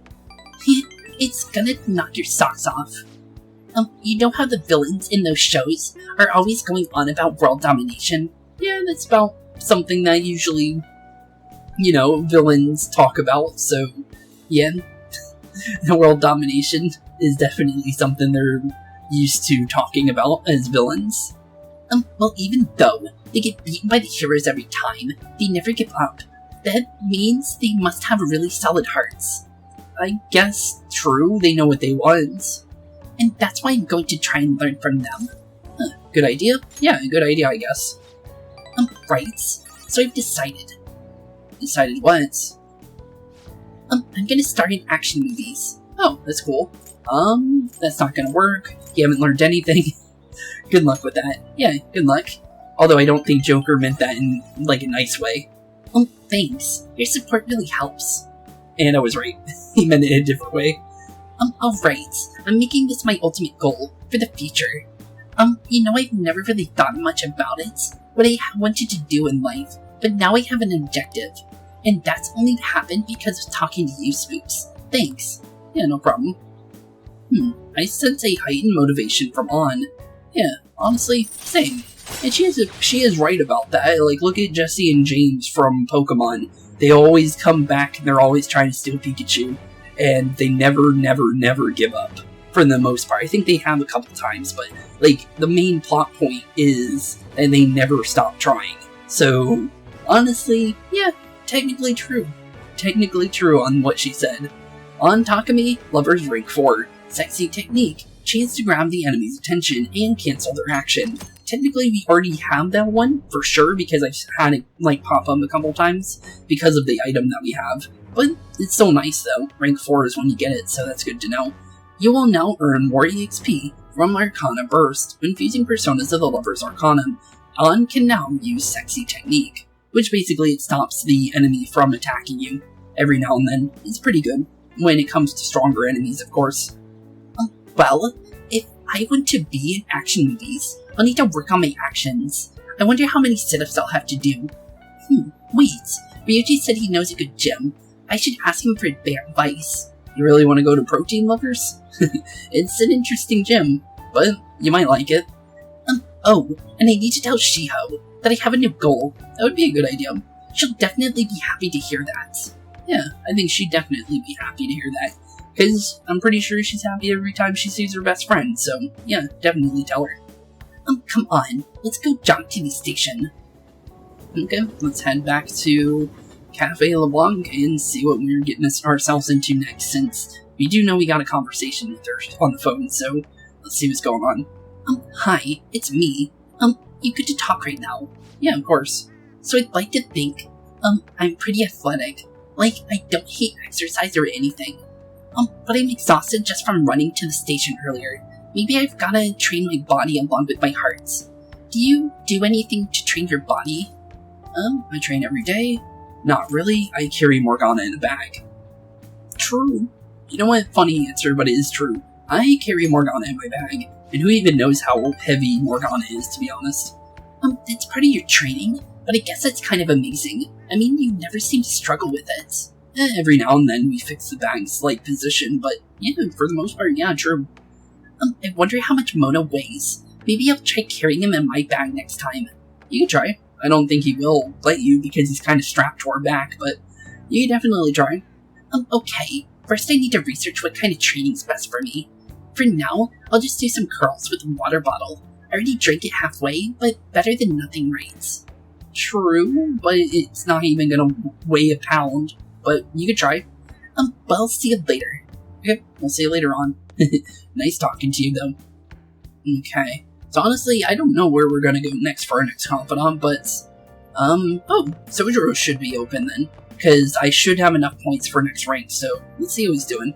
It's gonna knock your socks off. You know how the villains in those shows are always going on about world domination? Yeah, that's about something that usually, villains talk about, so, yeah. The world domination is definitely something they're used to talking about as villains. Well, even though they get beaten by the heroes every time, they never give up. That means they must have really solid hearts. I guess true, they know what they want. And that's why I'm going to try and learn from them. Good idea? Yeah, good idea, I guess. Right. So I've decided. Decided what? I'm gonna start in action movies. Oh, that's cool. That's not gonna work. You haven't learned anything. Good luck with that. Yeah, good luck. Although I don't think Joker meant that in, a nice way. Thanks. Your support really helps. And I was right. He meant it in a different way. Alright. I'm making this my ultimate goal for the future. I've never really thought much about it, what I wanted to do in life, but now I have an objective. And that's only happened because of talking to you, Spooks. Thanks. Yeah, no problem. I sense a heightened motivation from On. Yeah, honestly, same. And she is right about that. Look at Jesse and James from Pokemon. They always come back and they're always trying to steal Pikachu. And they never give up. For the most part. I think they have a couple times, but, the main plot point is that they never stop trying. So, honestly, yeah, technically true. Technically true on what she said. On Takumi, Lover's Rank 4. Sexy technique. Chance to grab the enemy's attention and cancel their action. Technically, we already have that one, for sure, because I've had it, pop up a couple times, because of the item that we have. But it's so nice, though. Rank 4 is when you get it, so that's good to know. You will now earn more EXP from Arcana Burst when fusing personas of the Lover's Arcanum. On can now use Sexy Technique, which basically it stops the enemy from attacking you every now and then. It's pretty good, when it comes to stronger enemies, of course. Well, if I want to be in action movies, I'll need to work on my actions. I wonder how many sit-ups I'll have to do. Wait, Ryuji said he knows a good gym. I should ask him for advice. You really want to go to Protein Lovers? It's an interesting gym, but you might like it. Oh, and I need to tell Shiho that I have a new goal. That would be a good idea. She'll definitely be happy to hear that. Yeah, I think she'd definitely be happy to hear that. Because I'm pretty sure she's happy every time she sees her best friend, so yeah, definitely tell her. Come on, let's go jog to the station. Okay, let's head back to Cafe LeBlanc and see what we're getting ourselves into next, since we do know we got a conversation with her on the phone, so let's see what's going on. Hi, it's me. You good to talk right now? Yeah, of course. So I'd like to think, I'm pretty athletic. I don't hate exercise or anything. But I'm exhausted just from running to the station earlier. Maybe I've gotta train my body along with my heart. Do you do anything to train your body? I train every day. Not really, I carry Morgana in a bag. True. You know what? Funny answer, but it is true. I carry Morgana in my bag. And who even knows how heavy Morgana is, to be honest? That's part of your training, but I guess that's kind of amazing. I mean, you never seem to struggle with it. Every now and then we fix the bag's position, but yeah, for the most part, yeah, true. I wonder how much Mona weighs. Maybe I'll try carrying him in my bag next time. You can try. I don't think he will let you because he's kind of strapped to our back, but you can definitely try. Okay. First I need to research what kind of training's best for me. For now, I'll just do some curls with a water bottle. I already drank it halfway, but better than nothing, right? True, but it's not even gonna weigh a pound. But you could try. Well, I'll see you later. Okay, we'll see you later on. Nice talking to you, though. Okay. So honestly, I don't know where we're gonna go next for our next confidant, but... oh, Sojiro should be open then. Because I should have enough points for next rank, so let's see how he's doing.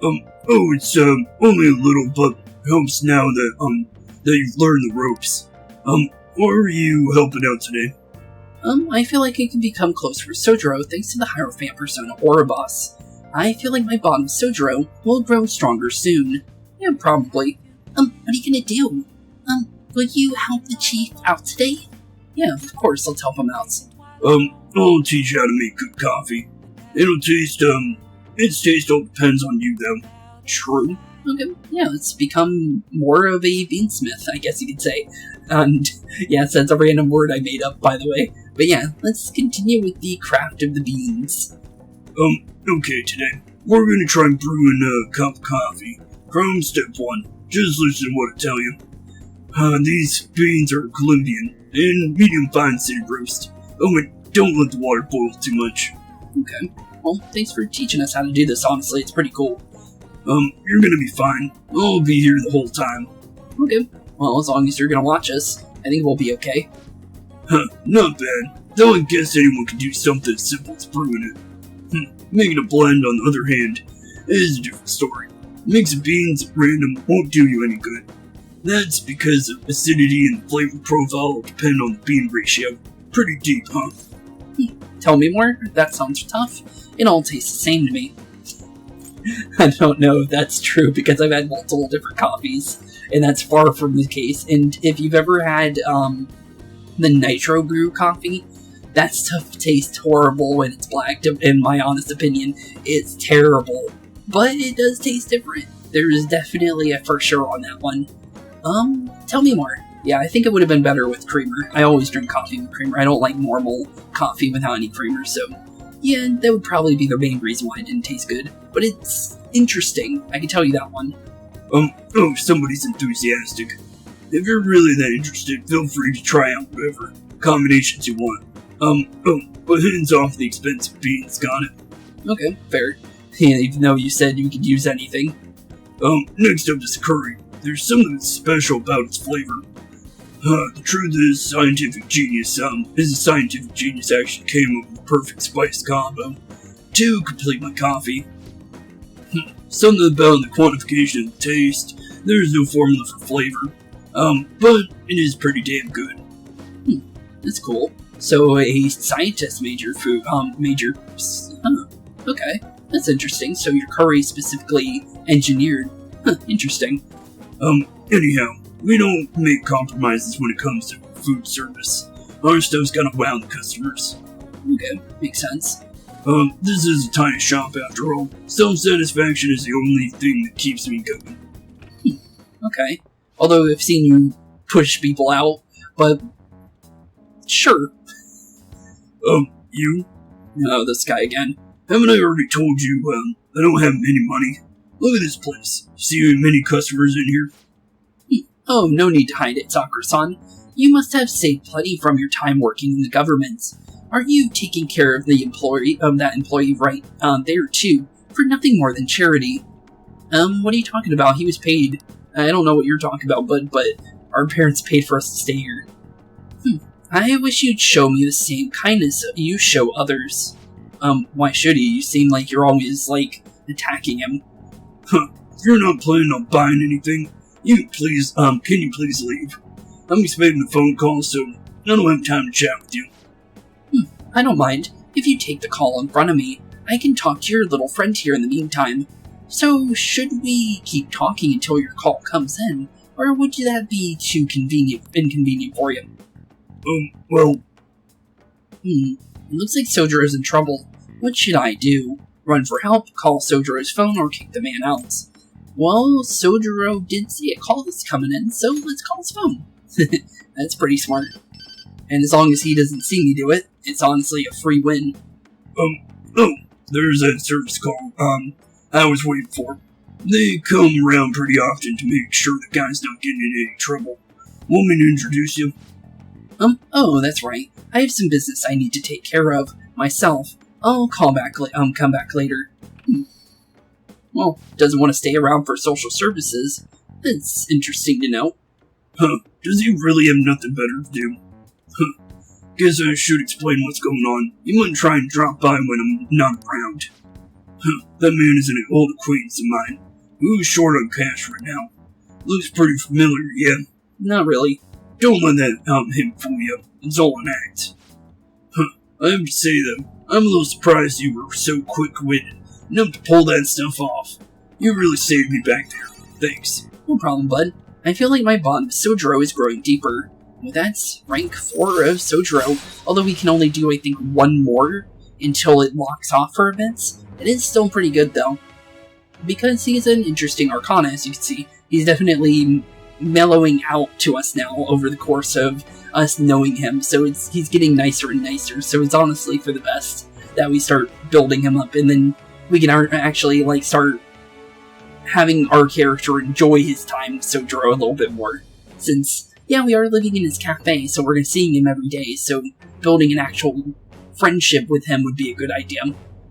It's, only a little, but helps now that you've learned the ropes. Why are you helping out today? I feel like I can become closer with Sojiro thanks to the Hierophant persona Aura Boss. I feel like my bond with Sojiro will grow stronger soon. Yeah, probably. What are you gonna do? Will you help the chief out today? Yeah, of course, let's help him out. I'll teach you how to make good coffee. Its taste all depends on you, though. True. Okay, yeah, let's become more of a beansmith, I guess you could say. And, yes, that's a random word I made up, by the way. But yeah, let's continue with the craft of the beans. Okay, today, we're gonna try brewing a cup of coffee. From step 1, just listen to what I tell you. These beans are glutean and medium fine scented roast. Oh, and don't let the water boil too much. Okay, well, thanks for teaching us how to do this, honestly, it's pretty cool. You're gonna be fine. I'll be here the whole time. Okay, well, as long as you're gonna watch us, I think we'll be okay. Not bad. Though I guess anyone could do something as simple as brewing it. Making a blend, on the other hand, is a different story. Mixing beans at random won't do you any good. That's because of acidity and the flavor profile will depend on the bean ratio. Pretty deep, huh? Tell me more? That sounds tough. It all tastes the same to me. I don't know if that's true because I've had multiple different coffees, and that's far from the case. And if you've ever had the nitro brew coffee, that stuff tastes horrible when it's black. In my honest opinion, it's terrible, but it does taste different. There is definitely a for sure on that one. Tell me more. Yeah, I think it would have been better with creamer. I always drink coffee with creamer. I don't like normal coffee without any creamer, so yeah, that would probably be the main reason why it didn't taste good. But it's interesting, I can tell you that one. Somebody's enthusiastic. If you're really that interested, feel free to try out whatever combinations you want. But hands off the expensive beans, got it? Okay, fair. Yeah, even though you said you could use anything. Next up is curry. There's something special about its flavor. The truth is, scientific genius actually came up with the perfect spice combo to complete my coffee. Something about the quantification of the taste. There's no formula for flavor. But it is pretty damn good. That's cool. So a scientist major. Okay, that's interesting. So your curry specifically engineered. Interesting. Anyhow, we don't make compromises when it comes to food service. Our stuff's gotta wow the customers. Okay, makes sense. This is a tiny shop after all. Self-satisfaction is the only thing that keeps me going. Okay. Although I've seen you push people out, but sure. You? Oh, this guy again. Haven't I already told you, I don't have any money? Look at this place. See many customers in here? Oh, no need to hide it, Sakura-san. You must have saved plenty from your time working in the government. Aren't you taking care of that employee right there too, for nothing more than charity? What are you talking about? He was paid. I don't know what you're talking about, but our parents paid for us to stay here. I wish you'd show me the same kindness you show others. Why should he? You seem like you're always, attacking him. If you're not planning on buying anything, can you please leave? I'm expecting a phone call, so I don't have time to chat with you. I don't mind. If you take the call in front of me, I can talk to your little friend here in the meantime. So, should we keep talking until your call comes in, or would that be too inconvenient for you? Well... It looks like Sojiro's in trouble. What should I do? Run for help, call Sojiro's phone, or kick the man out? Well, Sojiro did see a call that's coming in, so let's call his phone. That's pretty smart. And as long as he doesn't see me do it, it's honestly a free win. There's that service call, I was waiting for. They come around pretty often to make sure the guy's not getting in any trouble. Want me to introduce you? Oh, that's right. I have some business I need to take care of myself. I'll come back later. Well, doesn't want to stay around for social services. That's interesting to know. Does he really have nothing better to do? Guess I should explain what's going on. You wouldn't try and drop by when I'm not around. That man is an old acquaintance of mine, who's short on cash right now. Looks pretty familiar, yeah. Not really. Don't let that him fool you. It's all an act. Huh. I have to say, though, I'm a little surprised you were so quick-witted enough to pull that stuff off. You really saved me back there. Thanks. No problem, bud. I feel like my bond with Sojiro is growing deeper. Well, that's rank 4 of Sojiro, although we can only do, I think, one more until it locks off for a bit. It is still pretty good, though. Because he's an interesting Arcana, as you can see. He's definitely mellowing out to us now over the course of us knowing him, so he's getting nicer and nicer, so it's honestly for the best that we start building him up, and then we can actually, like, start having our character enjoy his time with Sojiro a little bit more. Since, yeah, we are living in his cafe, so we're seeing him every day, so building an actual friendship with him would be a good idea.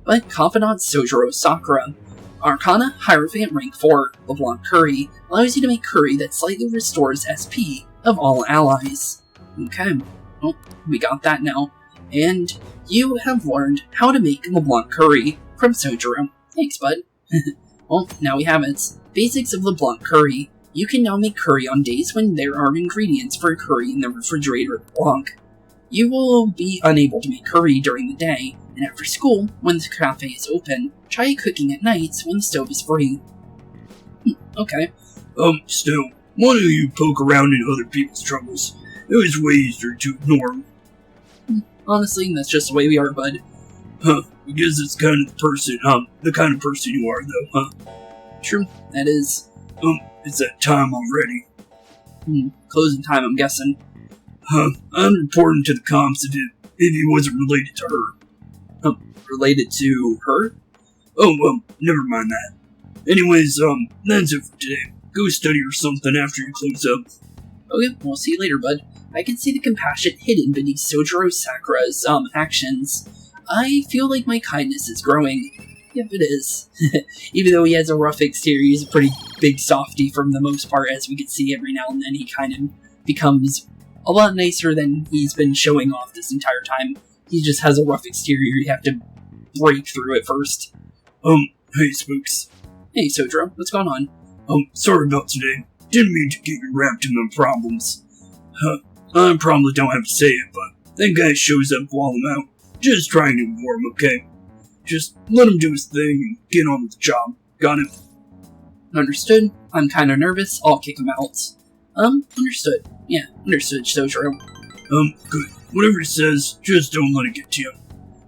But Confidant Sojiro Sakura. Arcana, Hierophant rank 4, LeBlanc Curry, allows you to make curry that slightly restores SP of all allies. Okay, well, we got that now. And you have learned how to make LeBlanc Curry from Sojiro. Thanks, bud. Well, now we have it. Basics of LeBlanc Curry. You can now make curry on days when there are ingredients for curry in the refrigerator at LeBlanc. You will be unable to make curry during the day, and after school, when the cafe is open, try cooking at nights when the stove is free. Okay. Still, why don't you poke around in other people's troubles? It was way easier to ignore them. Honestly, that's just the way we are, bud. Huh, I guess it's kind of the kind of person you are, though, huh? True, that is. It's that time already. Closing time, I'm guessing. Huh, I'm reporting to the comps if he wasn't related to her. Related to her? Oh, never mind that. Anyways, that's it for today. Go study or something after you close up. Okay, we'll see you later, bud. I can see the compassion hidden beneath Sojiro Sakura's, actions. I feel like my kindness is growing. Yep, it is. Even though he has a rough exterior, he's a pretty big softie for the most part, as we can see every now and then. He kind of becomes a lot nicer than he's been showing off this entire time. He just has a rough exterior, you have to break through it first. Hey, Spooks. Hey, Sojiro, what's going on? Sorry about today. Didn't mean to get you wrapped in my problems. I probably don't have to say it, but that guy shows up while I'm out. Just trying to ignore him, okay? Just let him do his thing and get on with the job. Got it? Understood. I'm kinda nervous. I'll kick him out. Understood. Yeah, understood, Sojiro. Good. Whatever he says, just don't let it get to you.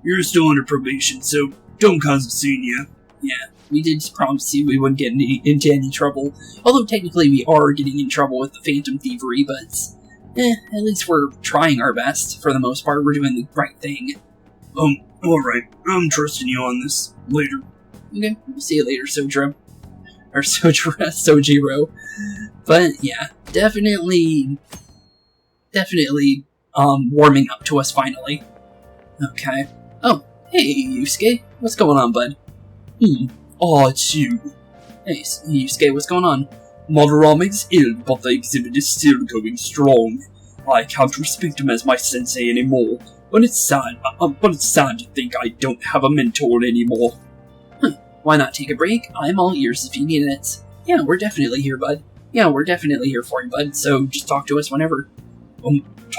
You're still under probation, so don't cause a scene yet. Yeah, we did promise you we wouldn't get into any trouble. Although technically we are getting in trouble with the Phantom Thievery, but at least we're trying our best. For the most part, we're doing the right thing. Alright. I'm trusting you on this. Later. Okay, we'll see you later, Sojiro. Or Sojiro. But yeah, definitely warming up to us finally. Okay. Oh, hey, Yusuke. What's going on, bud? Oh, it's you. Hey, Yusuke, what's going on? Madarame's ill, but the exhibit is still going strong. I can't respect him as my sensei anymore, but it's sad to think I don't have a mentor anymore. Why not take a break? I'm all ears if you need it. Yeah, we're definitely here, bud. Yeah, we're definitely here for you, bud, so just talk to us whenever.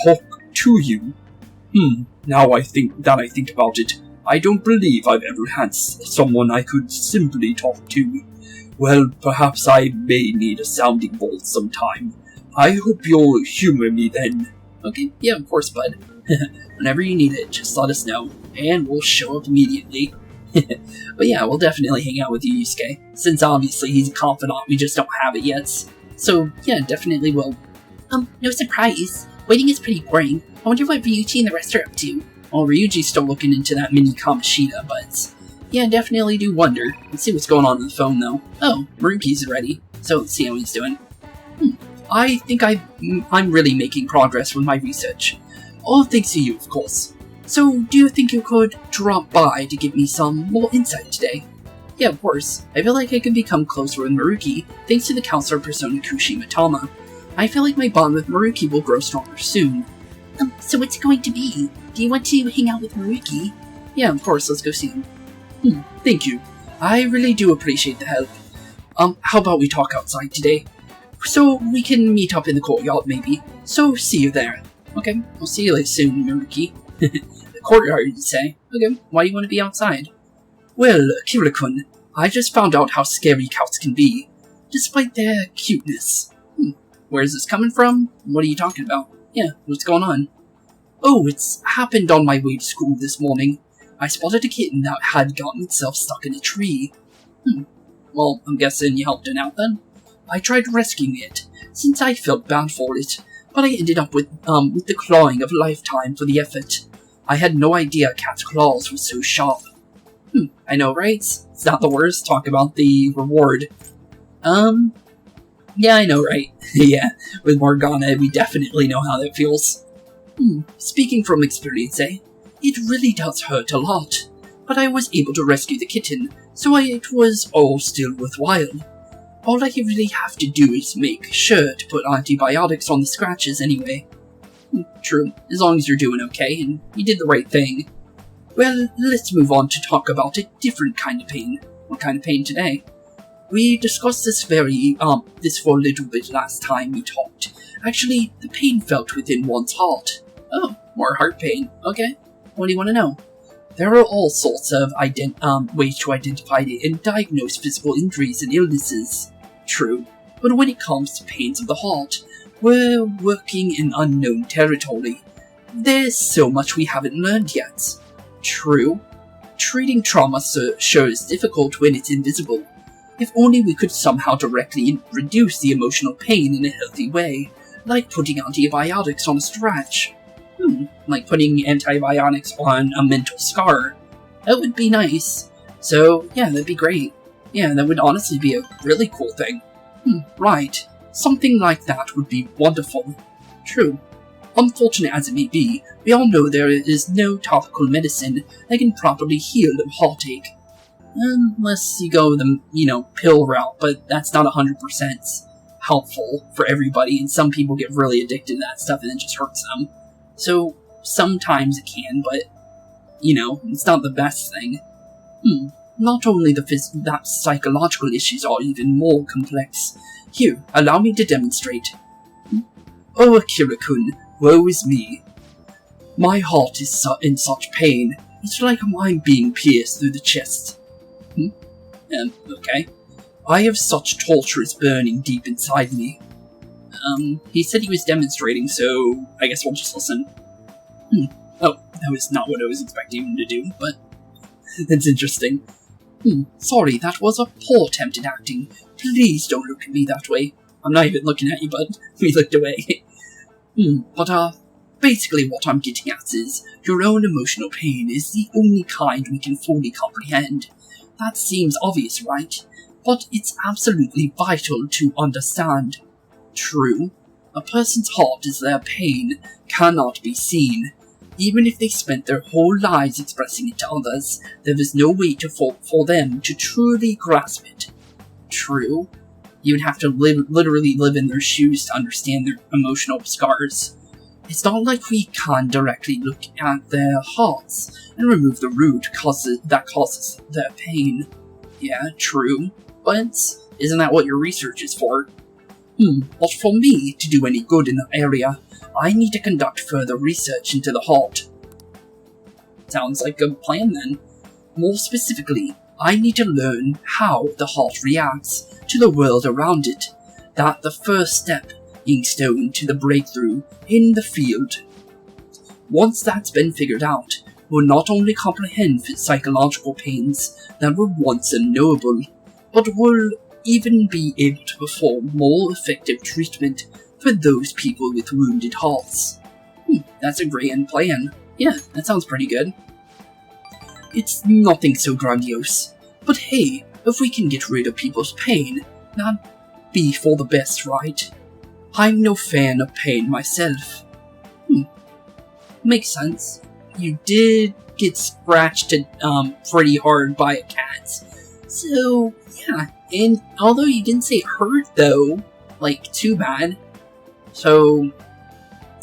Talk to you? Now I think about it, I don't believe I've ever had someone I could simply talk to. Well, perhaps I may need a sounding board sometime. I hope you'll humor me then. Okay, yeah, of course, bud. Whenever you need it, just let us know, and we'll show up immediately. But yeah, we'll definitely hang out with you, Yusuke. Since obviously he's a confidant, we just don't have it yet. So, yeah, definitely will. No surprise. Waiting is pretty boring. I wonder what Ryuji and the rest are up to. Well, Ryuji's still looking into that mini Kamoshida, but yeah, definitely do wonder. Let's see what's going on the phone, though. Oh, Maruki's ready, so let's see how he's doing. I think I'm really making progress with my research. All thanks to you, of course. So, do you think you could drop by to give me some more insight today? Yeah, of course. I feel like I can become closer with Maruki, thanks to the counselor persona Kushima Tama. I feel like my bond with Maruki will grow stronger soon. So what's it going to be? Do you want to hang out with Maruki? Yeah, of course, let's go see him. Thank you. I really do appreciate the help. How about we talk outside today? So we can meet up in the courtyard, maybe. So see you there. Okay, I'll see you soon, Maruki. The courtyard, you say? Okay, why do you want to be outside? Well, Kira-kun, I just found out how scary cows can be, despite their cuteness. Where is this coming from? What are you talking about? Yeah, what's going on? Oh, it's happened on my way to school this morning. I spotted a kitten that had gotten itself stuck in a tree. Well, I'm guessing you helped it out then? I tried rescuing it, since I felt bad for it, but I ended up with the clawing of a lifetime for the effort. I had no idea cat's claws were so sharp. I know, right? It's not the worst. Talk about the reward. Yeah, I know, right? Yeah, with Morgana, we definitely know how that feels. Speaking from experience, eh? It really does hurt a lot. But I was able to rescue the kitten, so it was all still worthwhile. All I really have to do is make sure to put antibiotics on the scratches anyway. True, as long as you're doing okay, and you did the right thing. Well, let's move on to talk about a different kind of pain. What kind of pain today? We discussed this for a little bit last time we talked. Actually, the pain felt within one's heart. Oh, more heart pain. Okay, what do you want to know? There are all sorts of ways to identify it and diagnose physical injuries and illnesses. True, but when it comes to pains of the heart, we're working in unknown territory. There's so much we haven't learned yet. True, treating trauma sure is difficult when it's invisible. If only we could somehow directly reduce the emotional pain in a healthy way, like putting antibiotics on a scratch. Like putting antibiotics on a mental scar. That would be nice. So, yeah, that'd be great. Yeah, that would honestly be a really cool thing. Right. Something like that would be wonderful. True. Unfortunate as it may be, we all know there is no topical medicine that can properly heal a heartache. Unless you go the, pill route, but that's not 100% helpful for everybody, and some people get really addicted to that stuff and it just hurts them. So, sometimes it can, but, it's not the best thing. Not only that psychological issues are even more complex. Here, allow me to demonstrate. Oh, Akira-kun, woe is me. My heart is in such pain, it's like I'm being pierced through the chest. Okay. I have such torturous burning deep inside me. He said he was demonstrating, so I guess we'll just listen. Oh, that was not what I was expecting him to do, but that's interesting. Sorry, that was a poor attempt at acting. Please don't look at me that way. I'm not even looking at you, bud. We looked away. But, basically what I'm getting at is, your own emotional pain is the only kind we can fully comprehend. That seems obvious, right? But it's absolutely vital to understand. True, a person's heart is their pain, cannot be seen. Even if they spent their whole lives expressing it to others, there is no way for them to truly grasp it. True, you'd have to literally live in their shoes to understand their emotional scars. It's not like we can directly look at their hearts and remove the root that causes their pain. Yeah, true, but isn't that what your research is for? But for me to do any good in the area, I need to conduct further research into the heart. Sounds like a plan then. More specifically, I need to learn how the heart reacts to the world around it. That's the first stepping stone to the breakthrough in the field. Once that's been figured out, we'll not only comprehend psychological pains that were once unknowable, but we'll even be able to perform more effective treatment for those people with wounded hearts. That's a grand plan. Yeah, that sounds pretty good. It's nothing so grandiose, but hey, if we can get rid of people's pain, that'd be for the best, right? I'm no fan of pain myself. Makes sense. You did get scratched pretty hard by a cat. So, yeah, and although you didn't say it hurt though, like, too bad. So,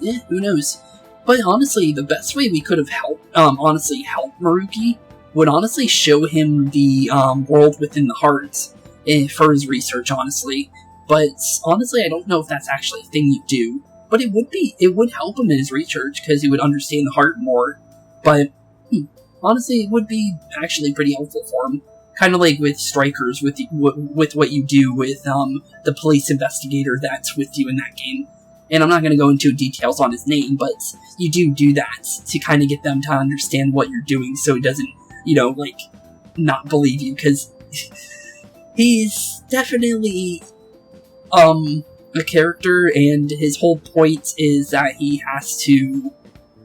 yeah, who knows. But honestly, the best way we could have helped Maruki would honestly show him the world within the hearts for his research, honestly. but honestly, I don't know if that's actually a thing you do. But it would help him in his research, because he would understand the heart more. But, honestly, it would be actually pretty helpful for him. Kind of like with Strikers, with what you do with the police investigator that's with you in that game. And I'm not going to go into details on his name, but you do that to kind of get them to understand what you're doing, so it doesn't, not believe you, because he's definitely, a character, and his whole point is that he has to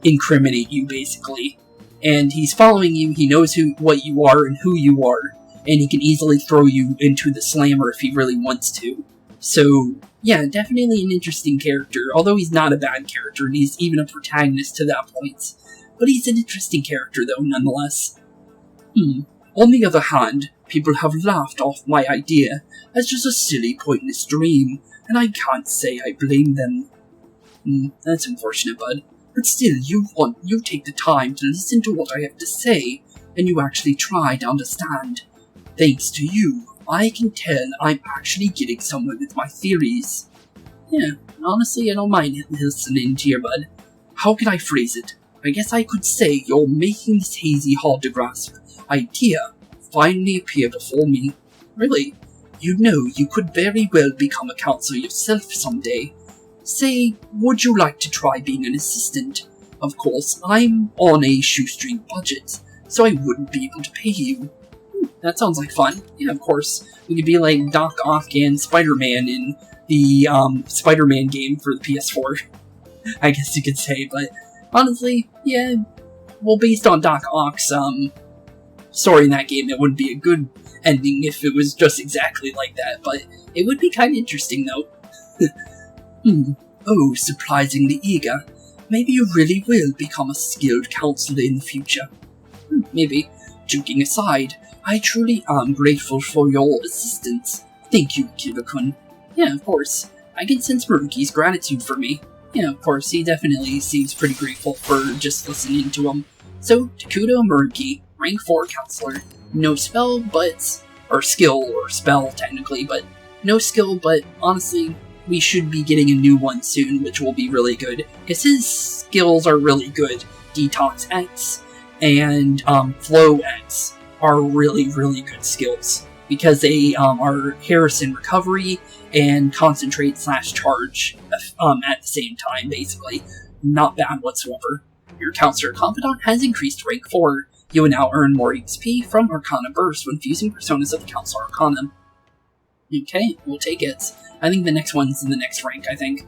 incriminate you, basically. And he's following you, he knows what you are and who you are, and he can easily throw you into the slammer if he really wants to. So, yeah, definitely an interesting character, although he's not a bad character, and he's even a protagonist to that point. But he's an interesting character, though, nonetheless. On the other hand, people have laughed off my idea as just a silly, pointless dream, and I can't say I blame them. That's unfortunate, bud. But still, you take the time to listen to what I have to say, and you actually try to understand. Thanks to you, I can tell I'm actually getting somewhere with my theories. Yeah, honestly, I don't mind listening to you, bud. How can I phrase it? I guess I could say you're making this hazy, hard-to-grasp idea finally appear before me. Really? You know you could very well become a counselor yourself someday. Say, would you like to try being an assistant? Of course, I'm on a shoestring budget, so I wouldn't be able to pay you. That sounds like fun. Yeah, of course. We could be like Doc Ock and Spider-Man in the Spider-Man game for the PS4. I guess you could say, but honestly, yeah, well, based on Doc Ock's story in that game, it wouldn't be a good ending if it was just exactly like that, but it would be kind of interesting, though. Oh, surprisingly eager. Maybe you really will become a skilled counselor in the future. Maybe. Joking aside, I truly am grateful for your assistance. Thank you, Kira-kun. Yeah, of course. I can sense Maruki's gratitude for me. Yeah, of course, he definitely seems pretty grateful for just listening to him. So, Takuto Maruki, rank 4 counselor. No spell, or skill, or spell, technically, but no skill, but honestly, we should be getting a new one soon, which will be really good, because his skills are really good. Detox X and Flow X are really, really good skills, because they are Harrison recovery and concentrate / charge at the same time, basically. Not bad whatsoever. Your Counselor Confidant has increased to rank 4. You will now earn more XP from Arcana Burst when fusing personas of the Counselor Arcana. Okay, we'll take it. I think the next one's in the next rank, I think.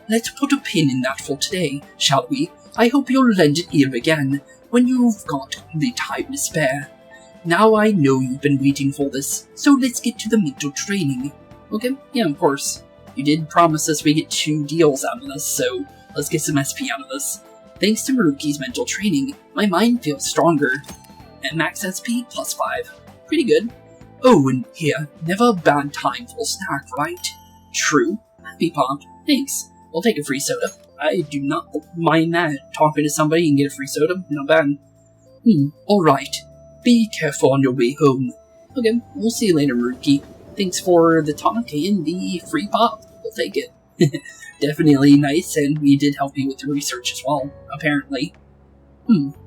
Let's put a pin in that for today, shall we? I hope you'll lend an ear again, when you've got the time to spare. Now I know you've been waiting for this, so let's get to the mental training. Okay, yeah, of course. You did promise us we get 2 deals out of this, so let's get some SP out of this. Thanks to Maruki's mental training, my mind feels stronger. At max SP, +5. Pretty good. Oh, and here, never a bad time for a snack, right? True. Happy Pop. Thanks. I'll take a free soda. I do not mind that. Talking to somebody and get a free soda, not bad. Alright. Be careful on your way home. Okay, we'll see you later, Maruki. Thanks for the talk and the free pop. We'll take it. Definitely nice, and we did help you with the research as well, apparently.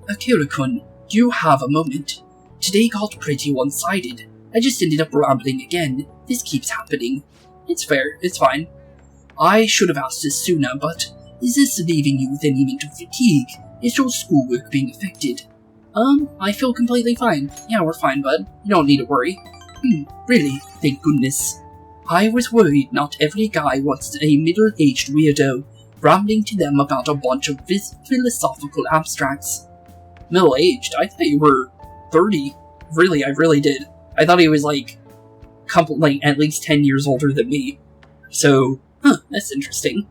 Akira-kun, do you have a moment? Today got pretty one-sided. I just ended up rambling again. This keeps happening. It's fair, it's fine. I should have asked this sooner, but is this leaving you with any mental fatigue? Is your schoolwork being affected? I feel completely fine. Yeah, we're fine, bud. You don't need to worry. Really? Thank goodness. I was worried not every guy wants a middle-aged weirdo, rambling to them about a bunch of philosophical abstracts. Middle-aged? I thought you were 30. Really, I really did. I thought he was at least 10 years older than me. So, that's interesting.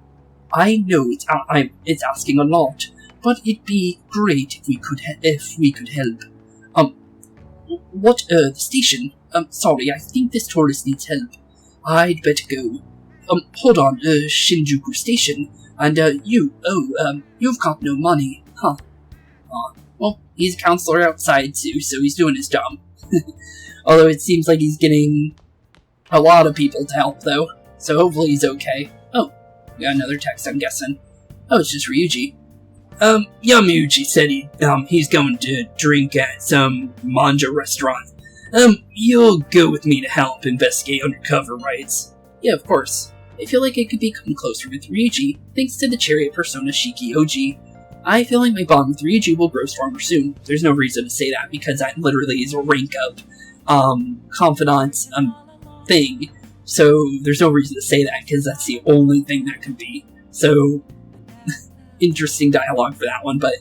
I know it's asking a lot, but it'd be great if we could help. The station? Sorry, I think this tourist needs help. I'd better go. Hold on, Shinjuku Station, and you've got no money, huh? Well, he's a counselor outside too, so he's doing his job. Although it seems like he's getting a lot of people to help, though. so hopefully he's okay. Oh, we got another text, I'm guessing. Oh, it's just Ryuji. Yamauchi said he's going to drink at some manja restaurant. You'll go with me to help investigate undercover, right? Yeah, of course. I feel like I could become closer with Ryuji, thanks to the chariot persona Shiki Oji. I feel like my bond with Ryuji will grow stronger soon. There's no reason to say that, because that literally is a rank up, confidant, thing. So, there's no reason to say that, because that's the only thing that could be. So, interesting dialogue for that one, but...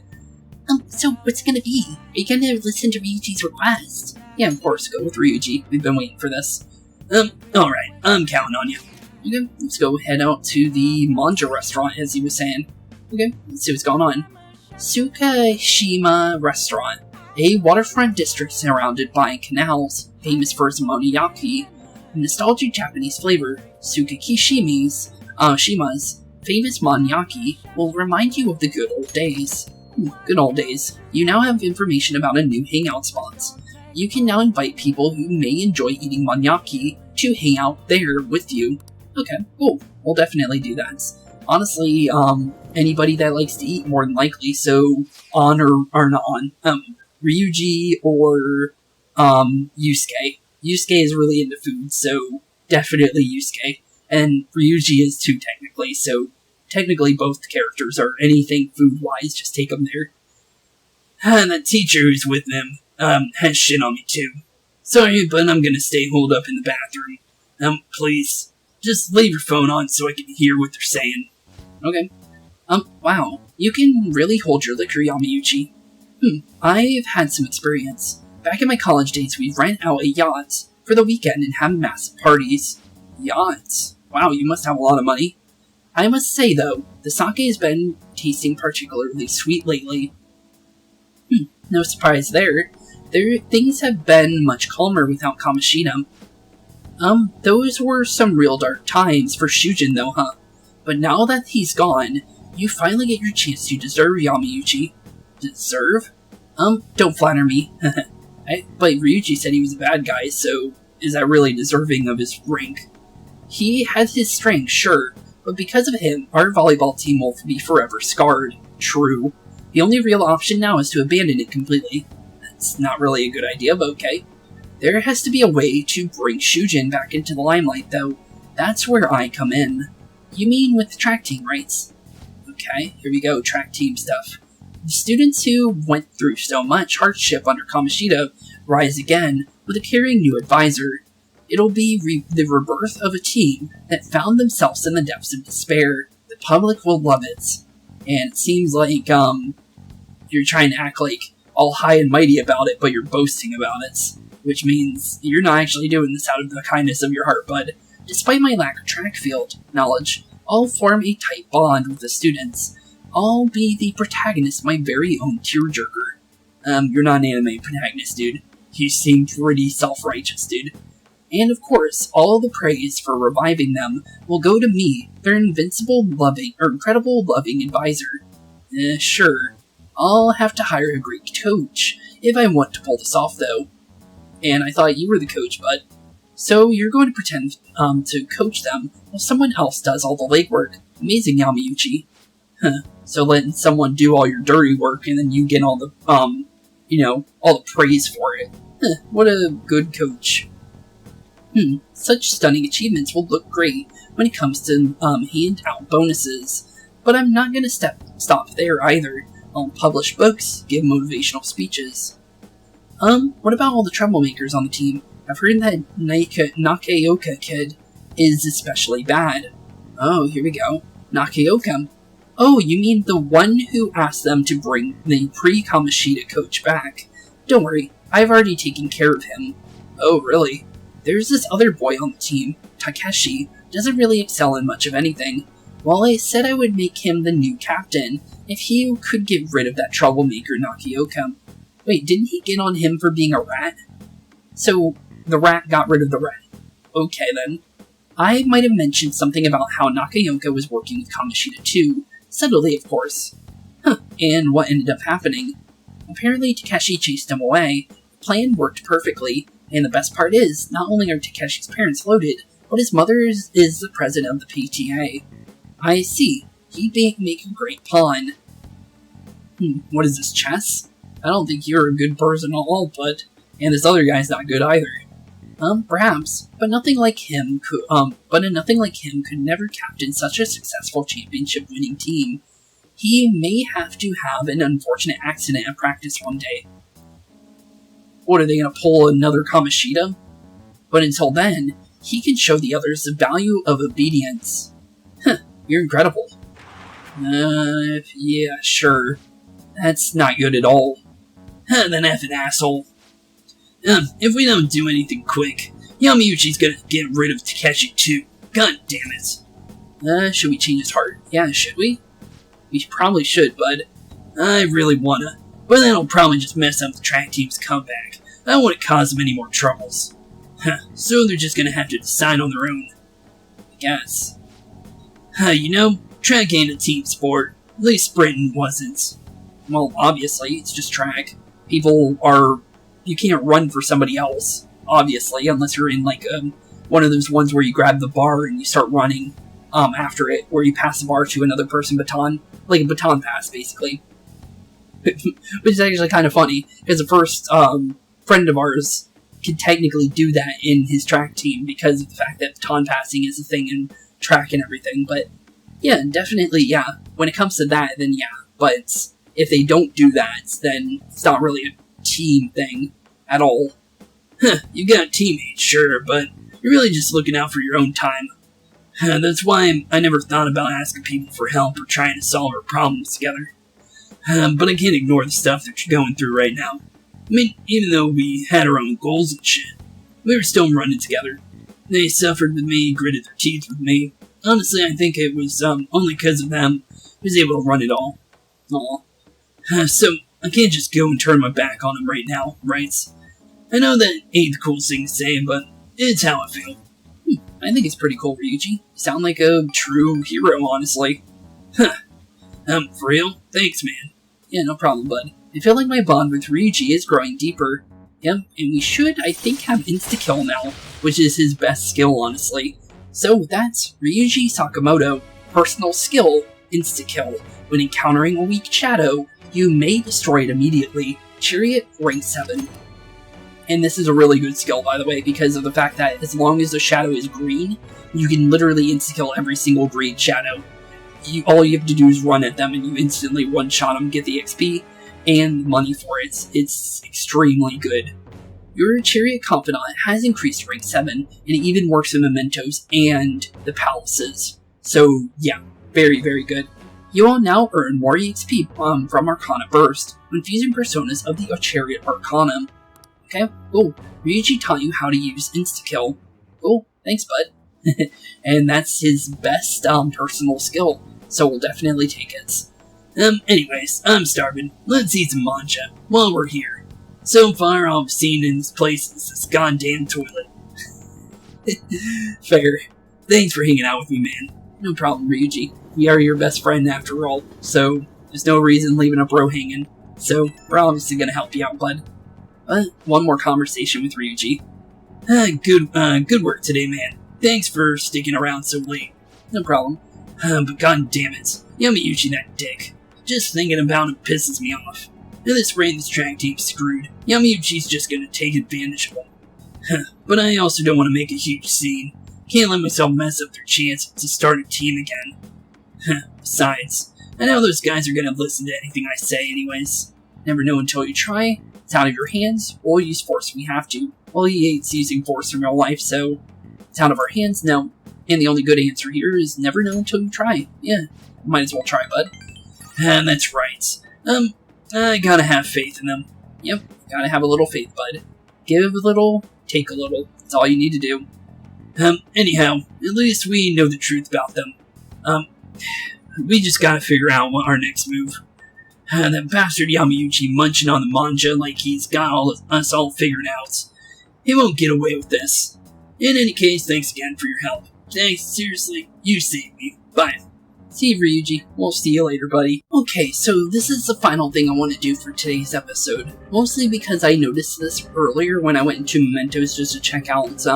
So what's it gonna be? Are you gonna listen to Ryuji's request? Yeah, of course, go with Ryuji. We've been waiting for this. Alright, I'm counting on you. Okay, let's go head out to the manja restaurant, as he was saying. Okay, let's see what's going on. Tsukashima Restaurant, a waterfront district surrounded by canals, famous for its monoyaki, nostalgic Japanese flavor. Tsukakishima's famous monoyaki will remind you of the good old days. Good old days. You now have information about a new hangout spot. You can now invite people who may enjoy eating monoyaki to hang out there with you. Okay, cool. We'll definitely do that. Honestly, anybody that likes to eat more than likely, so on or not on. Ryuji or, Yusuke. Yusuke is really into food, so definitely Yusuke. And Ryuji is too, technically, so technically both characters are anything food-wise, just take them there. And the teacher who's with them, has shit on me too. Sorry, but I'm gonna stay holed up in the bathroom. Please, just leave your phone on so I can hear what they're saying. Okay. Wow. You can really hold your liquor, Yamauchi. I've had some experience. Back in my college days, we'd rent out a yacht for the weekend and have massive parties. Yachts? Wow, you must have a lot of money. I must say, though, the sake has been tasting particularly sweet lately. No surprise there. Things have been much calmer without Kamoshida. Those were some real dark times for Shujin, though, huh? But now that he's gone, you finally get your chance to deserve Yamauchi. Deserve? Don't flatter me. But Ryuji said he was a bad guy, so is that really deserving of his rank? He has his strength, sure, but because of him, our volleyball team will be forever scarred. True. The only real option now is to abandon it completely. That's not really a good idea, but okay. There has to be a way to bring Shujin back into the limelight, though. That's where I come in. You mean with the track team, right? Okay, here we go, track team stuff. The students who went through so much hardship under Kamoshida rise again with a caring new advisor. It'll be the rebirth of a team that found themselves in the depths of despair. The public will love it. And it seems like, you're trying to act like all high and mighty about it, but you're boasting about it. Which means you're not actually doing this out of the kindness of your heart, bud. Despite my lack of track field knowledge, I'll form a tight bond with the students. I'll be the protagonist, my very own tearjerker. You're not an anime protagonist, dude. You seem pretty self-righteous, dude. And of course, all the praise for reviving them will go to me, their incredible loving advisor. Sure. I'll have to hire a Greek coach if I want to pull this off, though. And I thought you were the coach, bud. So you're going to pretend to coach them while someone else does all the legwork. Amazing, Yamauchi. So letting someone do all your dirty work and then you get all the, all the praise for it. What a good coach. Such stunning achievements will look great when it comes to hand out bonuses. But I'm not going to stop there either. I'll publish books, give motivational speeches. What about all the troublemakers on the team? I've heard that Nakaoka kid is especially bad. Oh, here we go. Nakaoka. Oh, you mean the one who asked them to bring the pre-Kamoshida coach back? Don't worry, I've already taken care of him. Oh, really? There's this other boy on the team, Takeshi, doesn't really excel in much of anything. Well, I said I would make him the new captain if he could get rid of that troublemaker Nakaoka. Wait, didn't he get on him for being a rat? So, the rat got rid of the rat. Okay, then. I might have mentioned something about how Nakaoka was working with Kamoshida too, subtly, of course. And what ended up happening? Apparently, Takeshi chased him away. The plan worked perfectly, and the best part is, not only are Takeshi's parents loaded, but his mother is the president of the PTA. I see. He'd make a great pawn. What is this, chess? I don't think you're a good person at all, but... And this other guy's not good either. Perhaps, but nothing like him could never captain such a successful championship-winning team. He may have to have an unfortunate accident at practice one day. What, are they gonna pull another Kamishita? But until then, he can show the others the value of obedience. You're incredible. Yeah, sure. That's not good at all. Then F an asshole. If we don't do anything quick, Yamauchi's gonna get rid of Takeshi too. God damn it. Should we change his heart? Yeah, should we? We probably should, bud. I really wanna, but that'll probably just mess up the track team's comeback. I don't want to cause them any more troubles. So they're just gonna have to decide on their own. I guess. Track ain't a team sport. At least sprinting wasn't. Well, obviously, it's just track. You can't run for somebody else, obviously, unless you're in, one of those ones where you grab the bar and you start running, after it, where you pass the bar to another person like a baton pass, basically. Which is actually kind of funny, because the first, friend of ours can technically do that in his track team, because of the fact that baton passing is a thing in track and everything, but, yeah, definitely, yeah. When it comes to that, then yeah, but if they don't do that, then it's not really a team thing at all. You got teammates, sure, but you're really just looking out for your own time. That's why I never thought about asking people for help or trying to solve our problems together. But I can't ignore the stuff that you're going through right now. I mean, even though we had our own goals and shit, we were still running together. They suffered with me, gritted their teeth with me. Honestly, I think it was only because of them I was able to run it all. So, I can't just go and turn my back on them right now, right? I know that ain't the coolest thing to say, but it's how I feel. I think it's pretty cool, Ryuji. You sound like a true hero, honestly. For real? Thanks, man. Yeah, no problem, bud. I feel like my bond with Ryuji is growing deeper. Yep, and we should, I think, have insta-kill now, which is his best skill, honestly. So that's Ryuji Sakamoto, personal skill, insta-kill. When encountering a weak shadow, you may destroy it immediately. Chariot, rank 7. And this is a really good skill, by the way, because of the fact that as long as the shadow is green, you can literally insta-kill every single green shadow. All you have to do is run at them and you instantly one-shot them, get the XP, and money for it. It's extremely good. Your Chariot Confidant has increased to rank 7, and it even works in Mementos and the Palaces. So, yeah, very, very good. You will now earn more EXP from Arcana Burst when fusing personas of the Chariot Arcana. Okay, cool. Ryuji taught you how to use insta-kill. Cool, thanks, bud. And that's his best personal skill, so we'll definitely take it. Anyways, I'm starving. Let's eat some mancha while we're here. So far, all I've seen in this place is this goddamn toilet. Fair. Thanks for hanging out with me, man. No problem, Ryuji. We are your best friend after all, so there's no reason leaving a bro hanging. So, we're obviously gonna help you out, bud. One more conversation with Ryuji. Good work today, man. Thanks for sticking around so late. No problem. But god damn it. Yamauchi, that dick. Just thinking about him pisses me off. At this rate, this track team's screwed. Yamauchi's just gonna take advantage of him. But I also don't want to make a huge scene. Can't let myself mess up their chance to start a team again. Besides, I know those guys are gonna listen to anything I say anyways. Never know until you try. It's out of your hands. We'll use force if we have to. Well, he hates using force in real life, so it's out of our hands now. And the only good answer here is never know until you try. Yeah, might as well try, bud. That's right. I gotta have faith in them. Yep, gotta have a little faith, bud. Give a little, take a little. That's all you need to do. Anyhow, at least we know the truth about them. We just gotta figure out what our next move. That bastard Yamauchi munching on the manja like he's got us all figured out. He won't get away with this. In any case, thanks again for your help. Thanks, seriously, you saved me. Bye. See you, Ryuji. We'll see you later, buddy. Okay, so this is the final thing I want to do for today's episode. Mostly because I noticed this earlier when I went into Mementos just to check out,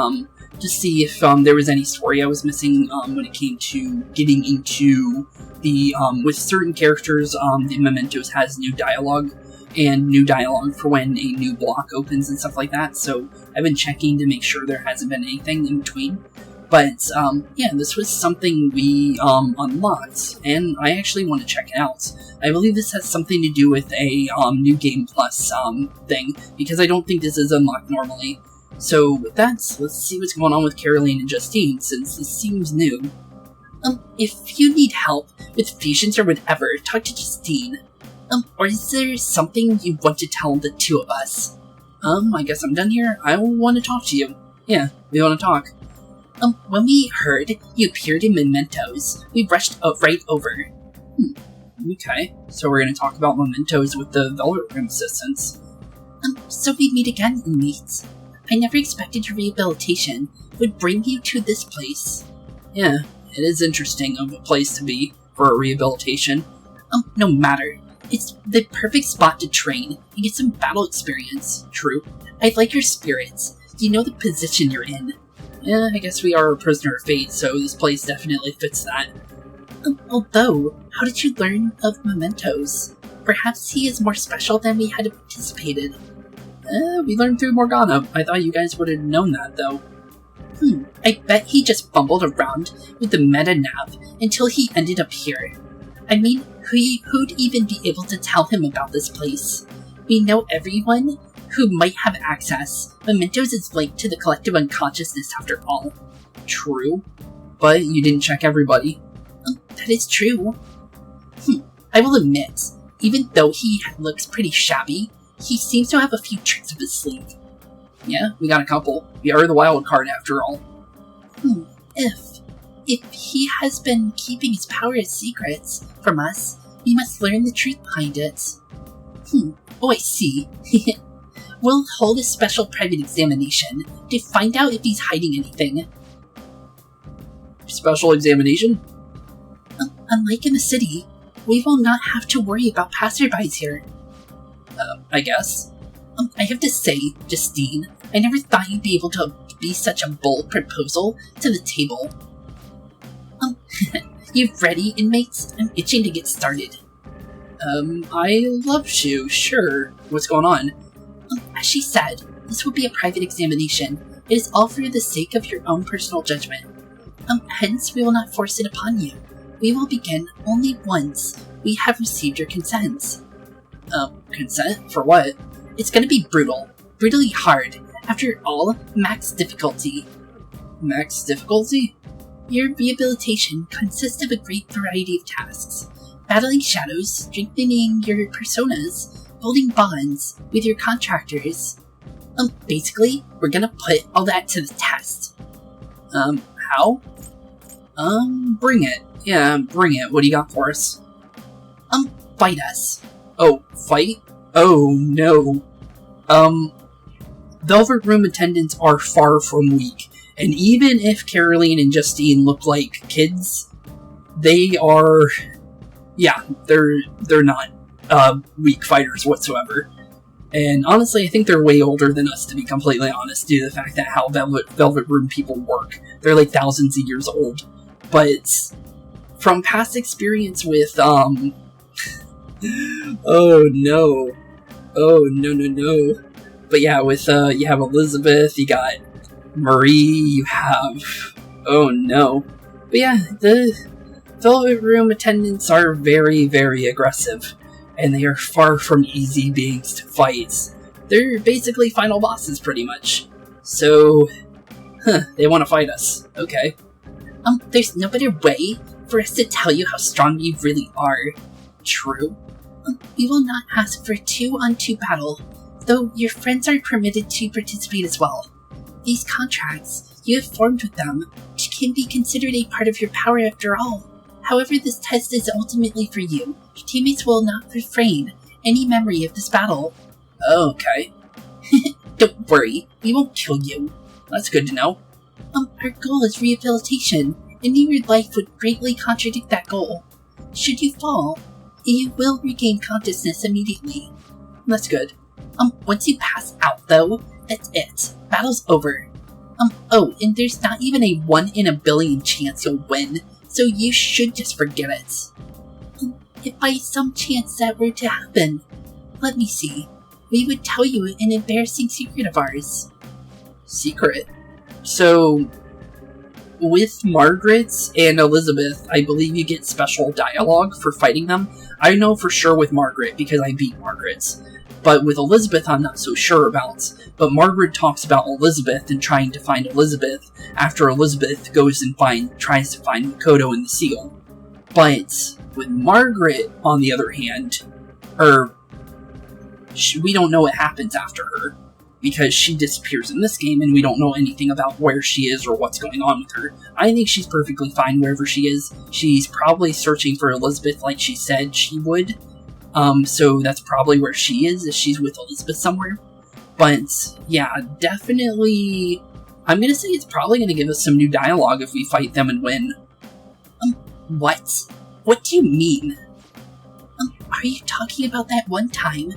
to see if there was any story I was missing when it came to getting into the, with certain characters, the Mementos has new dialogue, and new dialogue for when a new block opens and stuff like that, so I've been checking to make sure there hasn't been anything in between. But, yeah, this was something we, unlocked, and I actually want to check it out. I believe this has something to do with a, New Game Plus, thing, because I don't think this is unlocked normally. So, with that, let's see what's going on with Caroline and Justine, since this seems new. If you need help with fusions or whatever, talk to Justine. Or is there something you want to tell the two of us? I guess I'm done here. I want to talk to you. Yeah, we want to talk. When we heard you appeared in Mementos, we rushed right over. Okay, so we're going to talk about Mementos with the Velvet Room assistants. So we meet again, inmates. I never expected your rehabilitation would bring you to this place. Yeah, it is interesting of a place to be for a rehabilitation. No matter. It's the perfect spot to train and get some battle experience. True. I like your spirits. You know the position you're in. Yeah, I guess we are a prisoner of fate, so this place definitely fits that. Although, how did you learn of Mementos? Perhaps he is more special than we had anticipated. We learned through Morgana. I thought you guys would have known that, though. I bet he just fumbled around with the meta-nav until he ended up here. I mean, who'd even be able to tell him about this place? We know everyone who might have access. Mementos is linked to the collective unconsciousness after all. True. But you didn't check everybody. That is true. I will admit, even though he looks pretty shabby, he seems to have a few tricks up his sleeve. Yeah, we got a couple. We are the wild card after all. If he has been keeping his power as secrets from us, we must learn the truth behind it. Oh, I see. We'll hold a special private examination to find out if he's hiding anything. Special examination? Unlike in the city, we will not have to worry about passerbys here. I guess. I have to say, Justine, I never thought you'd be able to be such a bold proposal to the table. You ready, inmates? I'm itching to get started. I love you, sure. What's going on? As she said, this will be a private examination. It is all for the sake of your own personal judgment. Hence, we will not force it upon you. We will begin only once we have received your consents. Consent? For what? It's gonna be brutal. Brutally hard. After all, max difficulty. Max difficulty? Your rehabilitation consists of a great variety of tasks. Battling shadows, strengthening your personas, building bonds with your contractors. Basically, we're gonna put all that to the test. How? Bring it. Yeah, bring it. What do you got for us? Fight us. Oh, fight? Oh, no. Velvet Room attendants are far from weak, and even if Caroline and Justine look like kids, they are... yeah, they're not, weak fighters whatsoever. And honestly, I think they're way older than us, to be completely honest, due to the fact that how Velvet Room people work. They're like thousands of years old. But from past experience with, oh no. Oh, no. But yeah, with, you have Elizabeth, you got Marie, you have... oh no. But yeah, the Velvet Room attendants are very, very aggressive. And they are far from easy beings to fight. They're basically final bosses, pretty much. So, they want to fight us. Okay. There's no better way for us to tell you how strong you really are. True. We will not ask for a 2-on-2 battle, though your friends are permitted to participate as well. These contracts you have formed with them can be considered a part of your power after all. However, this test is ultimately for you. Your teammates will not refrain any memory of this battle. Okay. Don't worry, we won't kill you. That's good to know. Our goal is rehabilitation. Ending your life would greatly contradict that goal. Should you fall, you will regain consciousness immediately. That's good. Once you pass out though, that's it. Battle's over. Oh, and there's not even a 1 in a billion chance you'll win, so you should just forget it. If by some chance that were to happen, let me see, we would tell you an embarrassing secret of ours. Secret? So, with Margaret and Elizabeth, I believe you get special dialogue for fighting them. I know for sure with Margaret because I beat Margaret. But with Elizabeth, I'm not so sure about. But Margaret talks about Elizabeth and trying to find Elizabeth after Elizabeth goes and tries to find Makoto and the seal. But with Margaret, on the other hand, we don't know what happens after her. Because she disappears in this game and we don't know anything about where she is or what's going on with her. I think she's perfectly fine wherever she is. She's probably searching for Elizabeth like she said she would. So that's probably where she is she's with Elizabeth somewhere. But, yeah, definitely, I'm gonna say it's probably gonna give us some new dialogue if we fight them and win. What? What do you mean? Are you talking about that one time?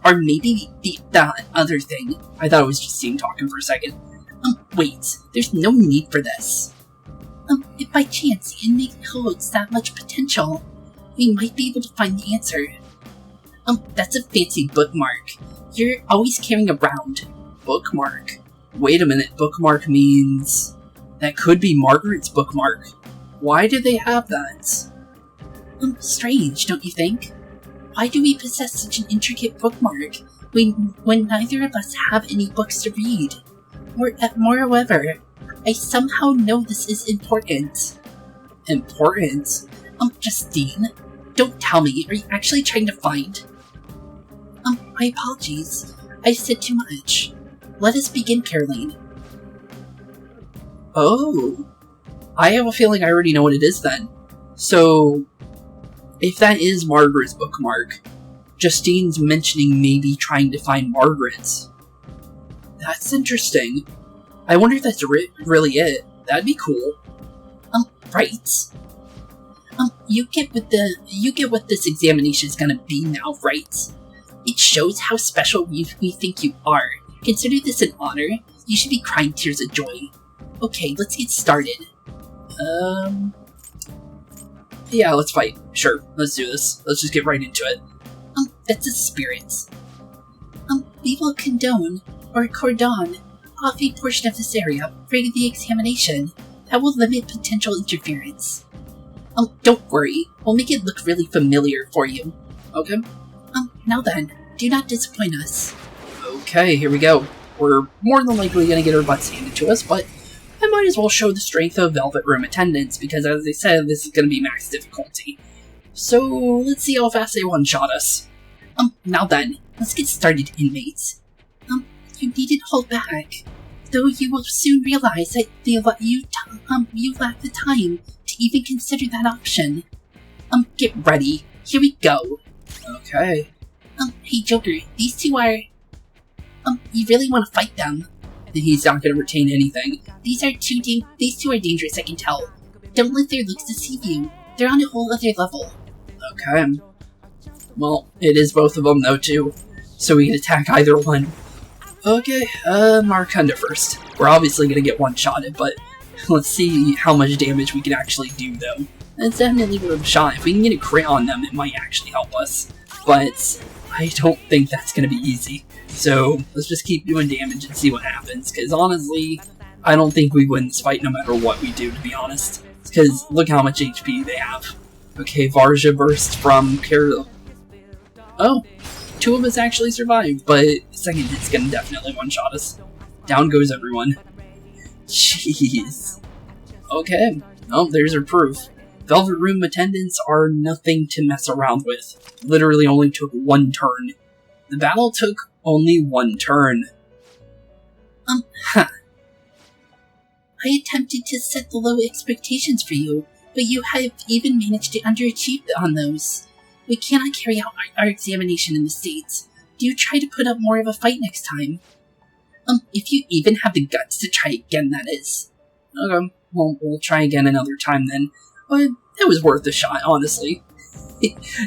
Or maybe the other thing? I thought it was just Justine talking for a second. Wait, there's no need for this. If by chance the inmate holds that much potential, we might be able to find the answer. That's a fancy bookmark. You're always carrying around. Bookmark? Wait a minute, bookmark means... That could be Margaret's bookmark. Why do they have that? Strange, don't you think? Why do we possess such an intricate bookmark when neither of us have any books to read? Moreover, I somehow know this is important. Important? Justine, don't tell me. Are you actually trying to find? My apologies. I said too much. Let us begin, Caroline. Oh. I have a feeling I already know what it is then. So, if that is Margaret's bookmark, Justine's mentioning maybe trying to find Margaret's. That's interesting. I wonder if that's really it. That'd be cool. Right. You get what this examination is gonna be now, right? It shows how special we think you are. Consider this an honor. You should be crying tears of joy. Okay, let's get started. Yeah, let's fight. Sure, let's do this. Let's just get right into it. That's a spirit. We will condone, or cordon, off a portion of this area for the examination. That will limit potential interference. Don't worry. We'll make it look really familiar for you. Okay. Now then, do not disappoint us. Okay, here we go. We're more than likely gonna get our butts handed to us, but I might as well show the strength of Velvet Room attendance, because as I said, this is gonna be max difficulty. So, let's see how fast they one-shot us. Now then, let's get started, inmates. You needn't hold back. Though you will soon realize that you lack the time to even consider that option. Get ready. Here we go. Okay. Hey Joker, these two are... you really want to fight them? He's not gonna retain anything. These two are dangerous, I can tell. Don't let their looks deceive you. They're on a whole other level. Okay. Well, it is both of them though too, so we can attack either one. Okay, Markunda first. We're obviously gonna get one-shotted, but let's see how much damage we can actually do though. It's definitely worth a shot. If we can get a crit on them, it might actually help us. But I don't think that's gonna be easy. So let's just keep doing damage and see what happens, because honestly, I don't think we win this fight no matter what we do, to be honest. Because look how much HP they have. Okay, Varja burst from Carol. Oh, two of us actually survived, but second hit's gonna definitely one-shot us. Down goes everyone. Jeez. Okay, oh, there's our proof. Velvet Room attendants are nothing to mess around with. Literally only took one turn. The battle took only one turn. I attempted to set the low expectations for you, but you have even managed to underachieve on those. We cannot carry out our examination in the States. Do you try to put up more of a fight next time? If you even have the guts to try again, that is. Okay, well, we'll try again another time then. But it was worth a shot, honestly.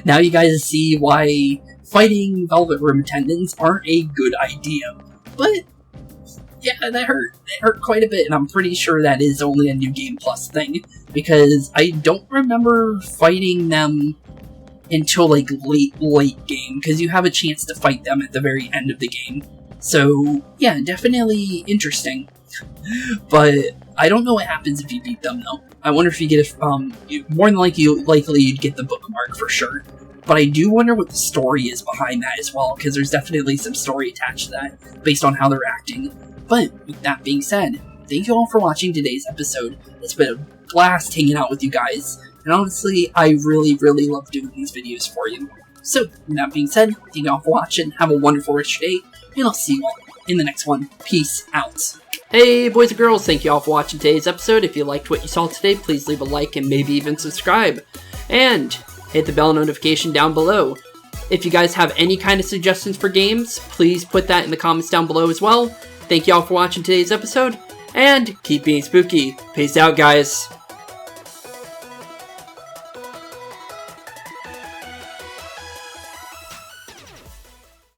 Now you guys see why fighting Velvet Room attendants aren't a good idea. But Yeah, that hurt. It hurt quite a bit, and I'm pretty sure that is only a New Game Plus thing, because I don't remember fighting them until, like, late game, because you have a chance to fight them at the very end of the game. So, yeah, definitely interesting. But I don't know what happens if you beat them, though. I wonder if you get more than likely you'd get the bookmark for sure. But I do wonder what the story is behind that as well, because there's definitely some story attached to that, based on how they're acting. But, with that being said, thank you all for watching today's episode. It's been a blast hanging out with you guys, and honestly, I really, really love doing these videos for you. So, with that being said, thank you all for watching, have a wonderful rest of your day, and I'll see you all in the next one. Peace out. Hey boys and girls, thank you all for watching today's episode. If you liked what you saw today, please leave a like and maybe even subscribe. And hit the bell notification down below. If you guys have any kind of suggestions for games, please put that in the comments down below as well. Thank you all for watching today's episode, and keep being spooky. Peace out, guys.